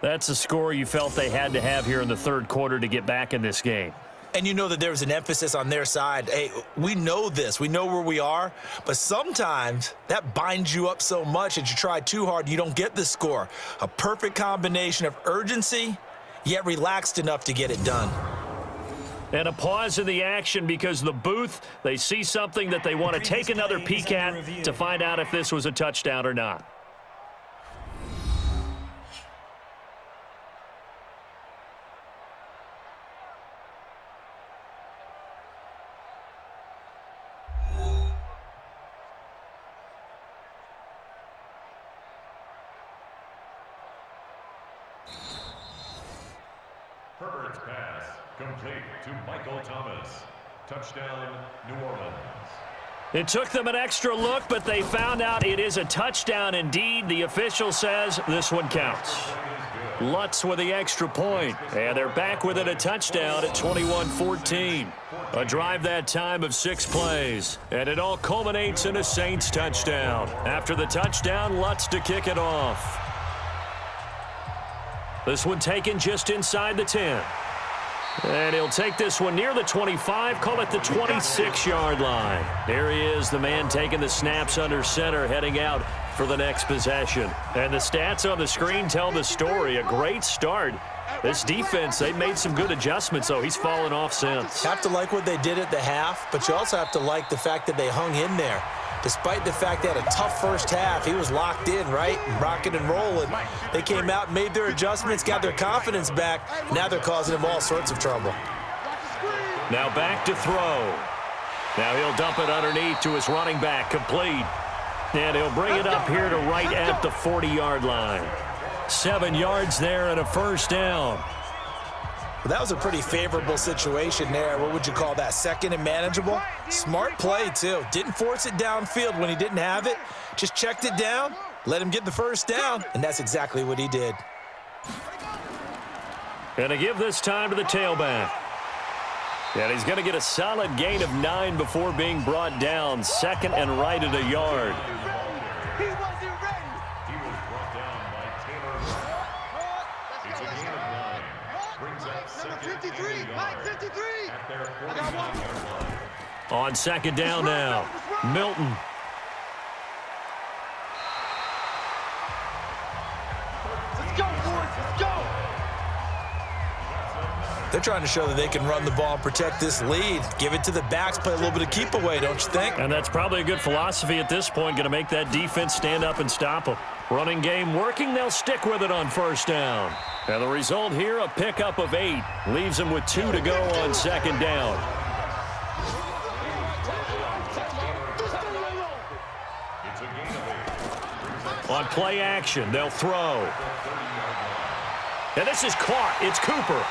That's a score you felt they had to have here in the third quarter to get back in this game. And you know that there was an emphasis on their side. Hey, we know this. We know where we are. But sometimes that binds you up so much that you try too hard, you don't get the score. A perfect combination of urgency, yet relaxed enough to get it done. And a pause in the action because the booth, they see something that they want to take another peek at to find out if this was a touchdown or not. Herbert's pass complete to Michael Thomas. Touchdown, New Orleans. It took them an extra look, but they found out it is a touchdown indeed. The official says this one counts. Lutz with the extra point, and they're back within a touchdown at 21-14. A drive that time of 6 plays, and it all culminates in a Saints touchdown. After the touchdown, Lutz to kick it off. This one taken just inside the 10. And he'll take this one near the 25, call it the 26-yard line. There he is, the man taking the snaps under center, heading out for the next possession. And the stats on the screen tell the story. A great start. This defense, they've made some good adjustments, though. He's fallen off since. You have to like what they did at the half, but you also have to like the fact that they hung in there. Despite the fact they had a tough first half, he was locked in, right? Rocking and rolling. They came out, made their adjustments, got their confidence back. Now they're causing him all sorts of trouble. Now back to throw. Now he'll dump it underneath to his running back, complete. And he'll bring it up here to right at the 40-yard line. 7 yards there and a first down. Well, that was a pretty favorable situation there. What would you call that? Second and manageable? Smart play, too. Didn't force it downfield when he didn't have it. Just checked it down, let him get the first down, and that's exactly what he did. And to give this time to the tailback. And he's going to get a solid gain of 9 before being brought down. Second and right at a yard. He wasn't ready. He was brought down by Taylor. It's a gain of 9. Brings up second Number 53, and a Mike yard 53. at their I got 49-yard line. On second down now, Milton. Let's go, boys. Let's go. They're trying to show that they can run the ball and protect this lead. Give it to the backs, play a little bit of keep away, don't you think? And that's probably a good philosophy at this point, going to make that defense stand up and stop them. Running game working, they'll stick with it on first down. And the result here, a pickup of 8. Leaves them with 2 to go on second down. It's a gain of 8. On play action, they'll throw. And this is caught. It's Cooper.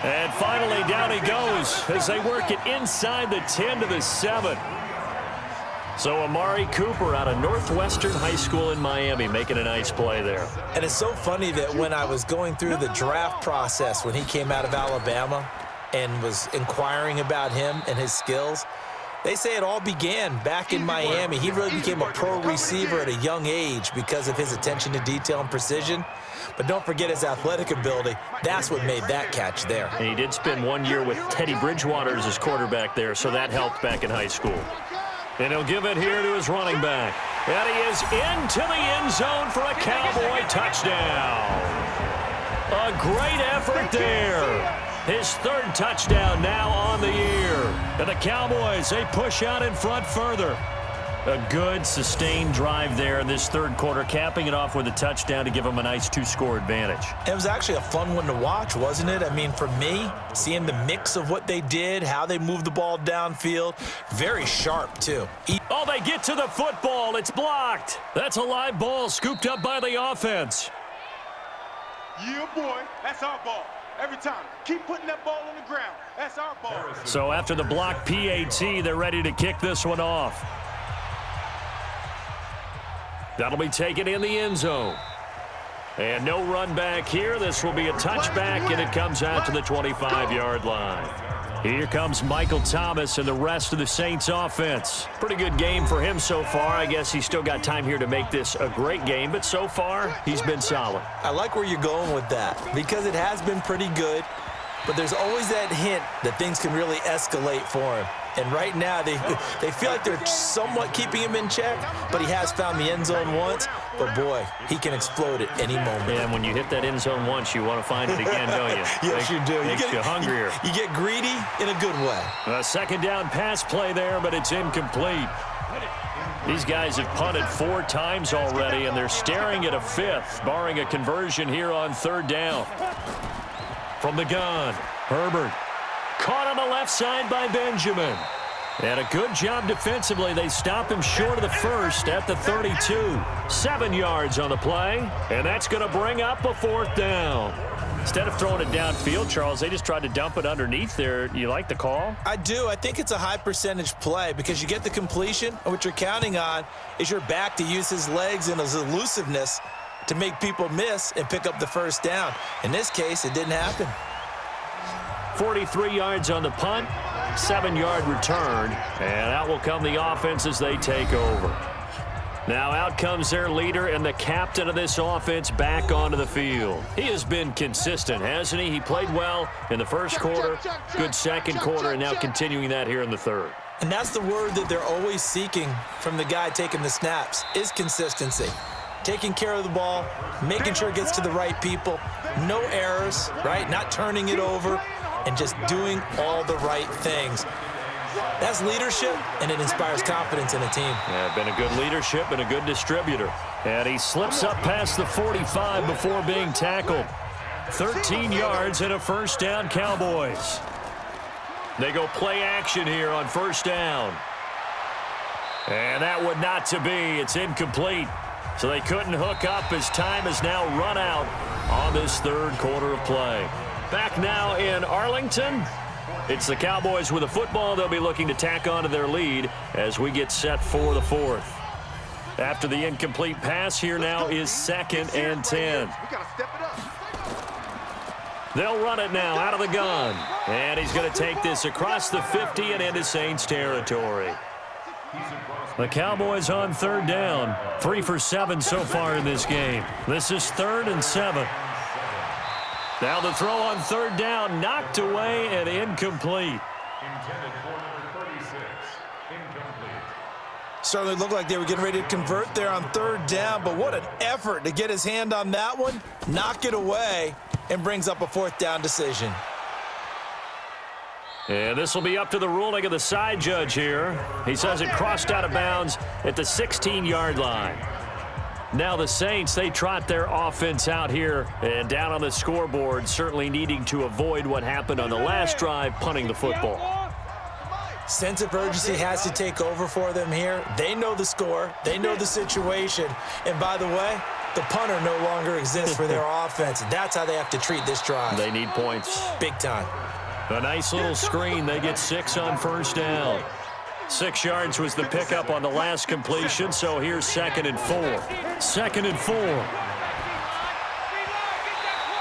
And finally, down he goes as they work it inside the 10 to the 7. So Amari Cooper out of Northwestern High School in Miami making a nice play there. And it's so funny that when I was going through the draft process when he came out of Alabama and was inquiring about him and his skills, they say it all began back in Miami. He really became a pro receiver at a young age because of his attention to detail and precision. But don't forget his athletic ability. That's what made that catch there. And he did spend 1 year with Teddy Bridgewater as his quarterback there, so that helped back in high school. And he'll give it here to his running back. And he is into the end zone for a Cowboy touchdown. A great effort there. His third touchdown now on the year. And the Cowboys, they push out in front further. A good, sustained drive there in this third quarter, capping it off with a touchdown to give them a nice 2-score advantage. It was actually a fun one to watch, wasn't it? I mean, for me, seeing the mix of what they did, how they moved the ball downfield, very sharp, too. Oh, they get to the football. It's blocked. That's a live ball scooped up by the offense. Yeah, boy. That's our ball. Every time. Keep putting that ball on the ground. That's our ball. So after the block PAT, they're ready to kick this one off. That'll be taken in the end zone. And no run back here. This will be a touchback, and it comes out to the 25-yard line. Here comes Michael Thomas and the rest of the Saints offense. Pretty good game for him so far. I guess he's still got time here to make this a great game, but so far, he's been solid. I like where you're going with that because it has been pretty good, but there's always that hint that things can really escalate for him. And right now, they feel like they're somewhat keeping him in check, but he has found the end zone once. But, boy, he can explode at any moment. Yeah, and when you hit that end zone once, you want to find it again, don't you? Yes, you do. Makes you hungrier. You get greedy in a good way. A second down pass play there, but it's incomplete. These guys have punted 4 times already, and they're staring at a 5th, barring a conversion here on third down. From the gun, Herbert. Caught on the left side by Benjamin. And a good job defensively. They stop him short of the first at the 32. 7 yards on the play, and that's going to bring up a 4th down. Instead of throwing it downfield, Charles, they just tried to dump it underneath there. You like the call? I do. I think it's a high percentage play because you get the completion, and what you're counting on is your back to use his legs and his elusiveness to make people miss and pick up the first down. In this case, it didn't happen. 43 yards on the punt, 7-yard return, and out will come the offense as they take over. Now out comes their leader and the captain of this offense back onto the field. He has been consistent, hasn't he? He played well in the first quarter, good second quarter, and now continuing that here in the third. And that's the word that they're always seeking from the guy taking the snaps, is consistency. Taking care of the ball, making sure it gets to the right people, no errors, right? Not turning it over, and just doing all the right things. That's leadership, and it inspires confidence in a team. Yeah, been a good leadership and a good distributor. And he slips up past the 45 before being tackled. 13 yards and a first down, Cowboys. They go play action here on first down. And that would not to be. It's incomplete. So they couldn't hook up as time has now run out on this third quarter of play. Back now in Arlington, it's the Cowboys with a football. They'll be looking to tack on to their lead as we get set for the 4th. After the incomplete pass, here now is 2nd and 10. They'll run it now out of the gun. And he's going to take this across the 50 and into Saints territory. The Cowboys on third down. 3 for 7 so far in this game. This is 3rd and 7. Now the throw on third down, knocked away and incomplete. Intended for number 36. Incomplete. Certainly looked like they were getting ready to convert there on third down, but what an effort to get his hand on that one, knock it away, and brings up a 4th down decision. And this will be up to the ruling of the side judge here. He says it crossed out of bounds at the 16-yard line. Now the Saints, they trot their offense out here and down on the scoreboard, certainly needing to avoid what happened on the last drive, punting the football. Sense of urgency has to take over for them here. They know the score. They know the situation. And by the way, the punter no longer exists for their offense. That's how they have to treat this drive. They need points. Big time. A nice little screen. They get 6 on first down. 6 yards was the pickup on the last completion, so here's 2nd and 4. 2nd and 4.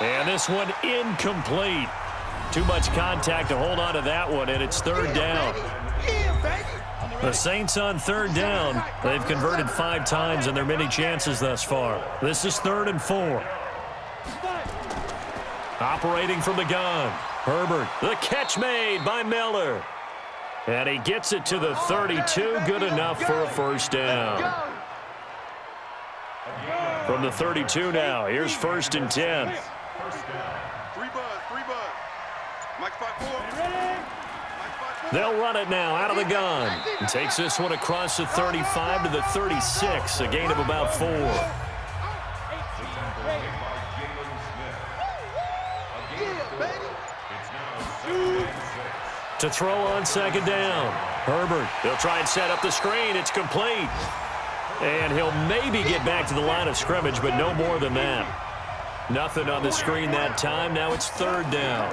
And this one incomplete. Too much contact to hold on to that one, and it's 3rd down. The Saints on 3rd down. They've converted 5 times in their many chances thus far. This is 3rd and 4. Operating from the gun. Herbert, the catch made by Miller. And he gets it to the 32, good enough for a first down. From the 32 now, here's 1st and 10. Three buzz. Mike 5-4. They'll run it now out of the gun. And takes this one across the 35 to the 36, a gain of about 4. To throw on 2nd down. Herbert, he'll try and set up the screen. It's complete. And he'll maybe get back to the line of scrimmage, but no more than that. Nothing on the screen that time. Now it's 3rd down.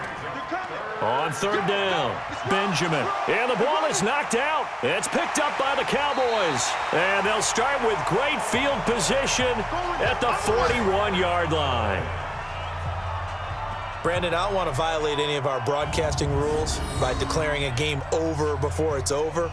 On 3rd down, Benjamin. And the ball is knocked out. It's picked up by the Cowboys. And they'll start with great field position at the 41-yard line. Brandon, I don't want to violate any of our broadcasting rules by declaring a game over before it's over,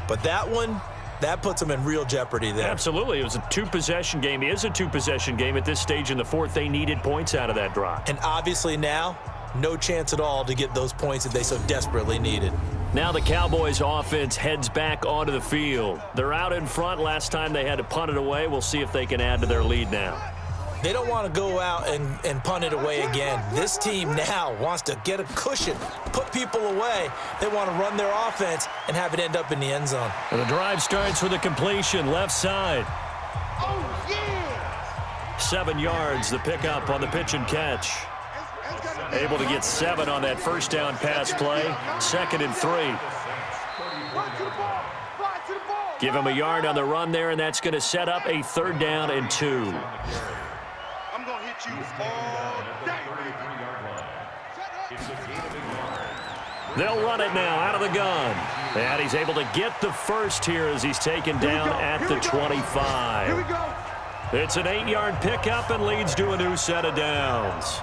but that one, that puts them in real jeopardy there. Absolutely. It was a two-possession game. It is a two-possession game at this stage in the fourth. They needed points out of that drive. And obviously now, no chance at all to get those points that they so desperately needed. Now the Cowboys offense heads back onto the field. They're out in front. Last time they had to punt it away. We'll see if they can add to their lead now. They don't want to go out and punt it away again. This team now wants to get a cushion, put people away. They want to run their offense and have it end up in the end zone. And the drive starts with a completion, left side. Oh, yeah! 7 yards, the pickup on the pitch and catch. Able to get 7 on that first down pass play. 2nd and 3. Give him a yard on the run there, and that's going to set up a 3rd down and 2. I'm going to hit you all day. They'll run it now out of the gun. And he's able to get the first here as he's taken down at the 25. Here we go. It's an 8-yard pickup and leads to a new set of downs.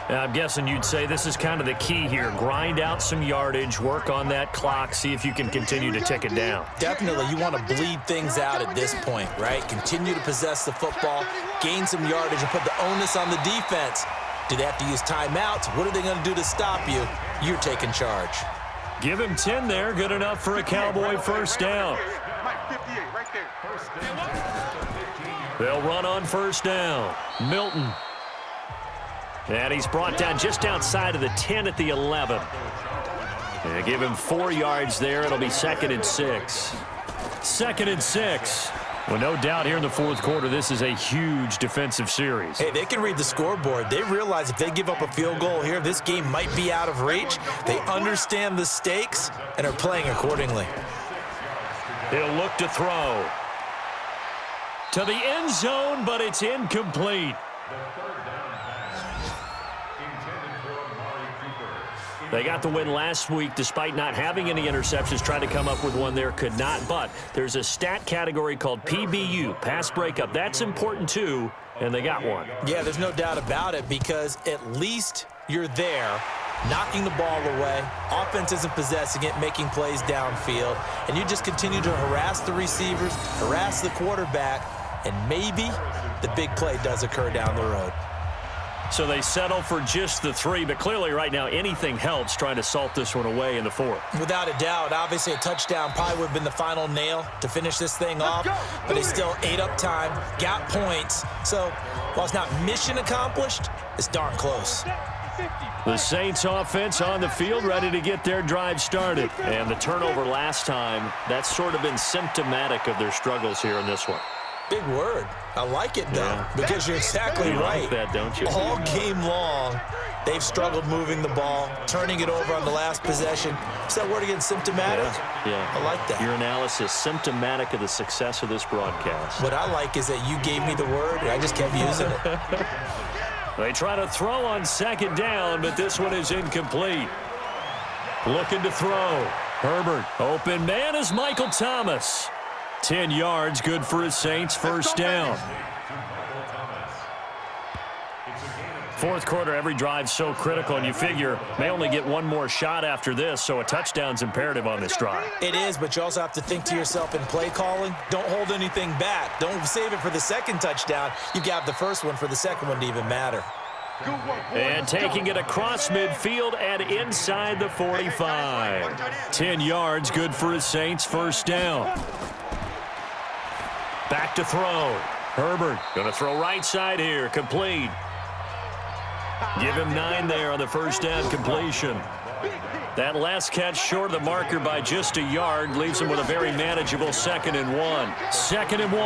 I'm guessing you'd say this is kind of the key here. Grind out some yardage, work on that clock, see if you can continue to tick it down. Definitely, you want to bleed things out at this point, right? Continue to possess the football, gain some yardage, and put the onus on the defense. Do they have to use timeouts? What are they going to do to stop you? You're taking charge. Give him 10 there, good enough for a Cowboy first down. Mike, 58, right there. They'll run on first down. Milton. And he's brought down just outside of the 10 at the 11. And give him 4 yards there. It'll be 2nd and 6. 2nd and 6. Well, no doubt here in the fourth quarter, this is a huge defensive series. Hey, they can read the scoreboard. They realize if they give up a field goal here, this game might be out of reach. They understand the stakes and are playing accordingly. He'll look to throw. To the end zone, but it's incomplete. They got the win last week despite not having any interceptions. Tried to come up with one there, could not. But there's a stat category called PBU, pass breakup. That's important too, and they got one. Yeah, there's no doubt about it because at least you're there, knocking the ball away. Offense isn't possessing it, making plays downfield. And you just continue to harass the receivers, harass the quarterback, and maybe the big play does occur down the road. So they settle for just the 3, but clearly right now anything helps trying to salt this one away in the 4th. Without a doubt, obviously a touchdown probably would have been the final nail to finish this thing off, but they still ate up time, got points. So while it's not mission accomplished, it's darn close. The Saints offense on the field ready to get their drive started. And the turnover last time, that's sort of been symptomatic of their struggles here in this one. Big word. I like it, though, because you're exactly right. Like that, don't you? All game long, they've struggled moving the ball, turning it over on the last possession. Is that word again, symptomatic? Yeah. I like that. Your analysis, symptomatic of the success of this broadcast. What I like is that you gave me the word, and I just kept using it. They try to throw on 2nd down, but this one is incomplete. Looking to throw. Herbert. Open man is Michael Thomas. 10 yards, good for his Saints, first down. Fourth quarter, every drive so critical, and you figure may only get one more shot after this, so a touchdown's imperative on this drive. It is, but you also have to think to yourself in play calling, don't hold anything back. Don't save it for the second touchdown. You've got the first one for the second one to even matter. And taking it across midfield and inside the 45. 10 yards, good for his Saints, first down. Back to throw. Herbert going to throw right side here. Complete. Give him 9 there on the first down completion. That last catch short of the marker by just a yard leaves him with a very manageable 2nd and 1. 2nd and 1.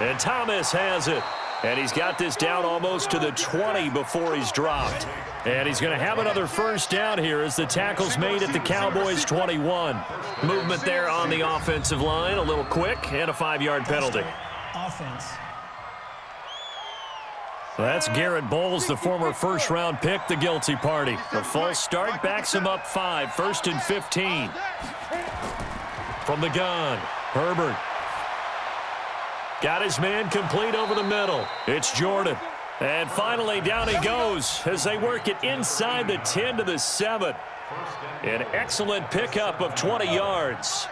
And Thomas has it. And he's got this down almost to the 20 before he's dropped. And he's going to have another first down here as the tackle's made at the Cowboys 21. Movement there on the offensive line, a little quick, and a 5-yard penalty. Offense. That's Garrett Bowles, the former first-round pick, the guilty party. A false start backs him up 5, 1st and 15. From the gun, Herbert. Got his man complete over the middle. It's Jordan. And finally, down he goes as they work it inside the 10 to the 7. An excellent pickup of 20 yards.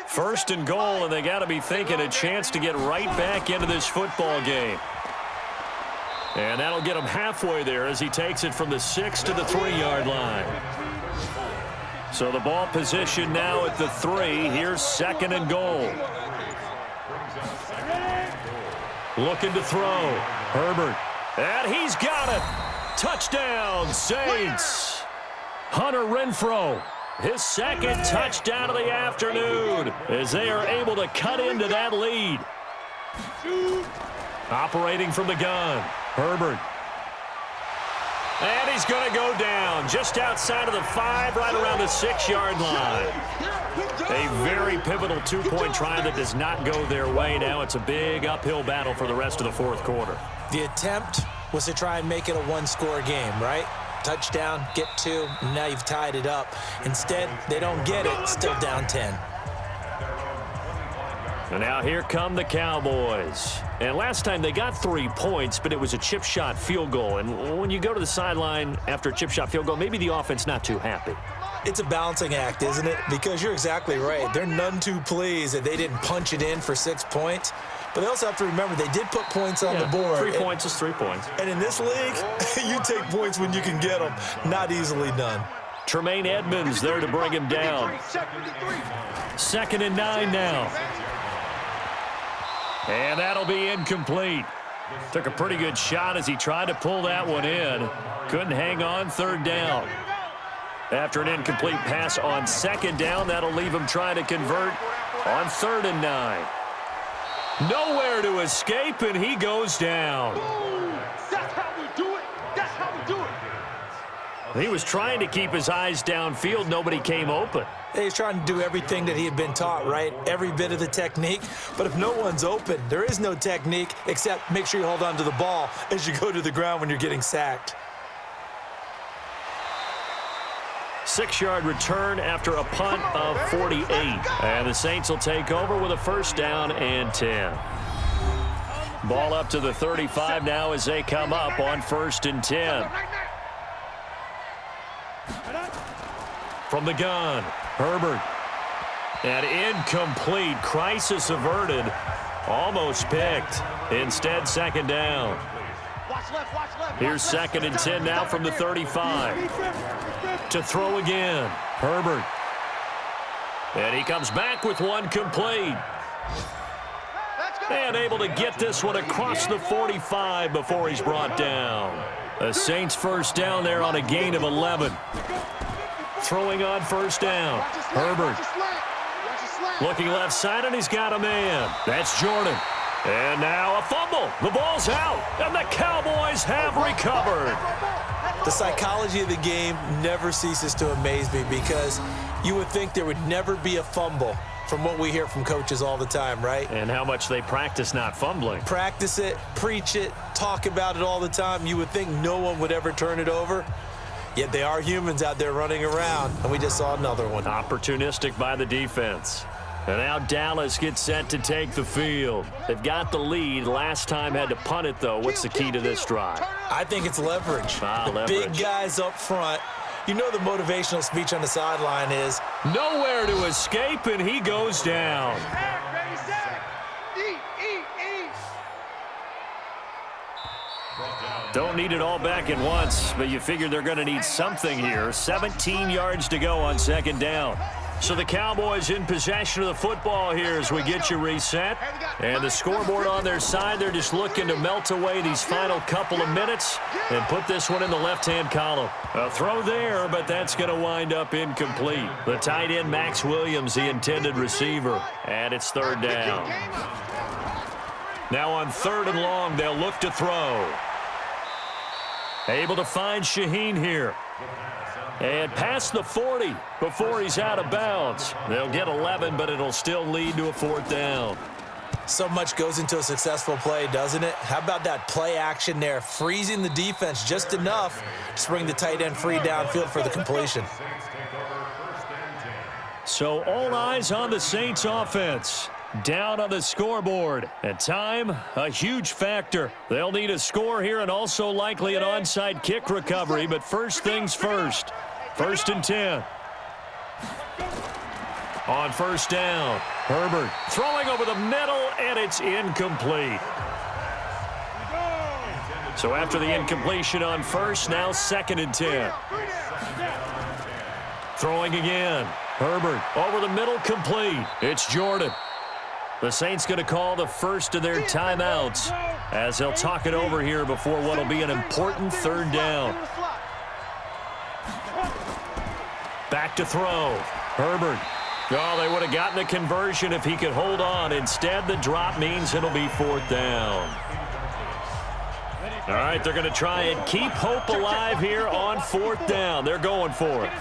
First and goal, and they got to be thinking a chance to get right back into this football game. And that'll get him halfway there as he takes it from the 6 to the 3-yard line. So the ball position now at the 3. Here's second and goal. Looking to throw. Herbert. And he's got it. Touchdown, Saints. Hunter Renfrow. His second touchdown of the afternoon as they are able to cut into that lead. Operating from the gun. Herbert. And he's going to go down just outside of the 5, right around the 6-yard line. A very pivotal 2-point try that does not go their way. Now it's a big uphill battle for the rest of the fourth quarter. The attempt was to try and make it a one-score game, right? Touchdown, get 2, and now you've tied it up. Instead, they don't get it, still down 10. And now here come the Cowboys. And last time they got 3 points, but it was a chip shot field goal. And when you go to the sideline after a chip shot field goal, maybe the offense not too happy. It's a balancing act, isn't it? Because you're exactly right. They're none too pleased that they didn't punch it in for 6 points. But they also have to remember they did put points on the board. 3 points is 3 points. And in this league, you take points when you can get them. Not easily done. Tremaine Edmonds there to bring him down. Second and 9 now. And that'll be incomplete. Took a pretty good shot as he tried to pull that one in. Couldn't hang on, third down. After an incomplete pass on second down, that'll leave him trying to convert on 3rd and 9. Nowhere to escape, and he goes down. That's how we do it. That's how we do it. He was trying to keep his eyes downfield. Nobody came open. He's trying to do everything that he had been taught, right? Every bit of the technique. But if no one's open, there is no technique except make sure you hold on to the ball as you go to the ground when you're getting sacked. 6-yard return after a punt of 48. And the Saints will take over with a 1st down and 10. Ball up to the 35 now as they come up on 1st and 10. From the gun, Herbert. And incomplete. Crisis averted. Almost picked. Instead, 2nd down. Here's 2nd and 10 now from the 35. To throw again, Herbert. And he comes back with one complete. And able to get this one across the 45 before he's brought down. The Saints 1st down there on a gain of 11. Throwing on 1st down. Herbert. Looking left side, and he's got a man. That's Jordan. And now a fumble. The ball's out, and the Cowboys have recovered. The psychology of the game never ceases to amaze me because you would think there would never be a fumble from what we hear from coaches all the time, right? And how much they practice not fumbling. Practice it, preach it, talk about it all the time. You would think no one would ever turn it over. Yet they are humans out there running around, and we just saw another one. Opportunistic by the defense. And now Dallas gets set to take the field. They've got the lead. Last time had to punt it, though. What's the key to this drive? I think it's leverage. Leverage. Big guys up front. You know the motivational speech on the sideline is, nowhere to escape, and he goes down. Don't need it all back at once, but you figure they're going to need something here. 17 yards to go on 2nd down. So the Cowboys in possession of the football here as we get you reset. And the scoreboard on their side, they're just looking to melt away these final couple of minutes and put this one in the left-hand column. A throw there, but that's going to wind up incomplete. The tight end, Max Williams, the intended receiver. And it's 3rd down. Now on 3rd and long, they'll look to throw. Able to find Shaheen here. And past the 40 before he's out of bounds. They'll get 11, but it'll still lead to a 4th down. So much goes into a successful play, doesn't it? How about that play action there, freezing the defense just enough to bring the tight end free downfield for the completion. So all eyes on the Saints offense. down on the scoreboard. And time, a huge factor. They'll need a score here and also likely an onside kick recovery. But first things first. 1st and 10. On first down, Herbert throwing over the middle, and it's incomplete. So after the incompletion on first, now 2nd and 10. Throwing again. Herbert over the middle, complete. It's Jordan. The Saints going to call the first of their timeouts as they'll talk it over here before what will be an important 3rd down. Back to throw. Herbert. Oh, they would have gotten the conversion if he could hold on. Instead, the drop means it'll be 4th down. All right, they're going to try and keep hope alive here on 4th down. They're going for it.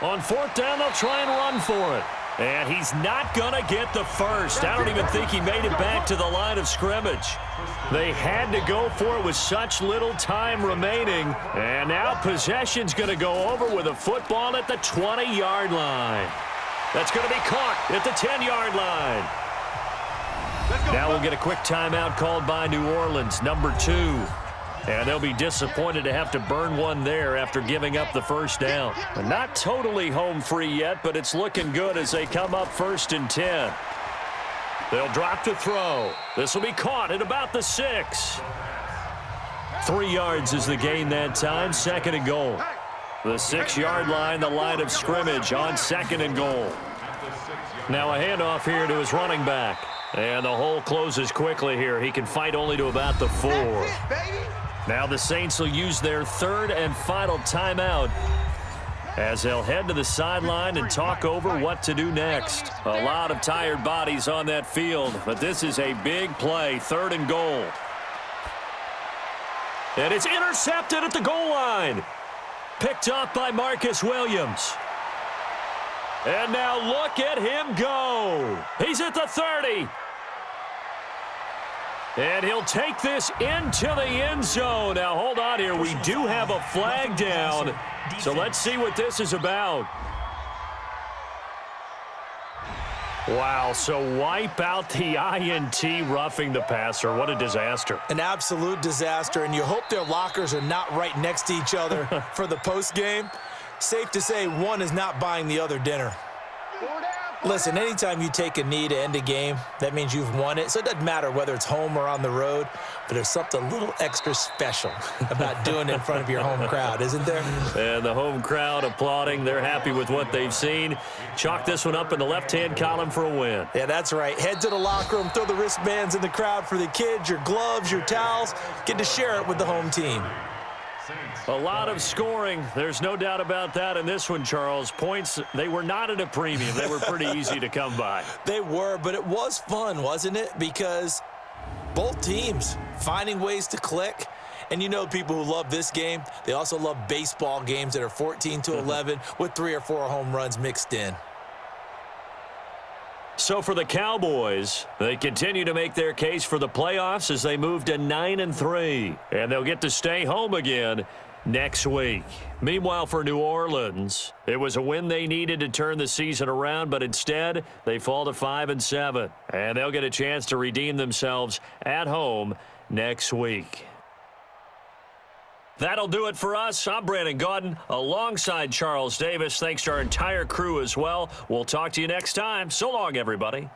On 4th down, they'll try and run for it. And he's not going to get the first. I don't even think he made it back to the line of scrimmage. They had to go for it with such little time remaining. And now possession's going to go over with a football at the 20-yard line. That's going to be caught at the 10-yard line. Now we'll get a quick timeout called by New Orleans, number 2. And they'll be disappointed to have to burn one there after giving up the first down. Not totally home free yet, but it's looking good as they come up 1st and 10. They'll drop to throw. This will be caught at about the 6. 3 yards is the gain that time, 2nd and goal. The 6-yard line, the line of scrimmage on 2nd and goal. Now a handoff here to his running back. And the hole closes quickly here. He can fight only to about the 4. Now the Saints will use their 3rd and final timeout as they'll head to the sideline and talk over what to do next. A lot of tired bodies on that field, but this is a big play, 3rd and goal. And it's intercepted at the goal line. Picked off by Marcus Williams. And now look at him go. He's at the 30. And he'll take this into the end zone. Now, hold on here. We do have a flag down. So let's see what this is about. Wow, so wipe out the INT, roughing the passer. What a disaster. An absolute disaster, and you hope their lockers are not right next to each other for the postgame. Safe to say one is not buying the other dinner. Listen, anytime you take a knee to end a game, that means you've won it. So it doesn't matter whether it's home or on the road, but there's something a little extra special about doing it in front of your home crowd, isn't there? And the home crowd applauding. They're happy with what they've seen. Chalk this one up in the left-hand column for a win. Yeah, that's right. Head to the locker room, throw the wristbands in the crowd for the kids, your gloves, your towels. Get to share it with the home team. A lot of scoring. There's no doubt about that in this one, Charles. Points, they were not at a premium. They were pretty easy to come by. They were, but it was fun, wasn't it? Because both teams finding ways to click. And you know people who love this game, they also love baseball games that are 14-11 with 3 or 4 home runs mixed in. So for the Cowboys, they continue to make their case for the playoffs as they move to 9-3. And they'll get to stay home again next week. Meanwhile, for New Orleans, it was a win they needed to turn the season around, but instead they fall to 5-7. And they'll get a chance to redeem themselves at home next week. That'll do it for us. I'm Brandon Gaudin alongside Charles Davis. Thanks to our entire crew as well. We'll talk to you next time. So long, everybody.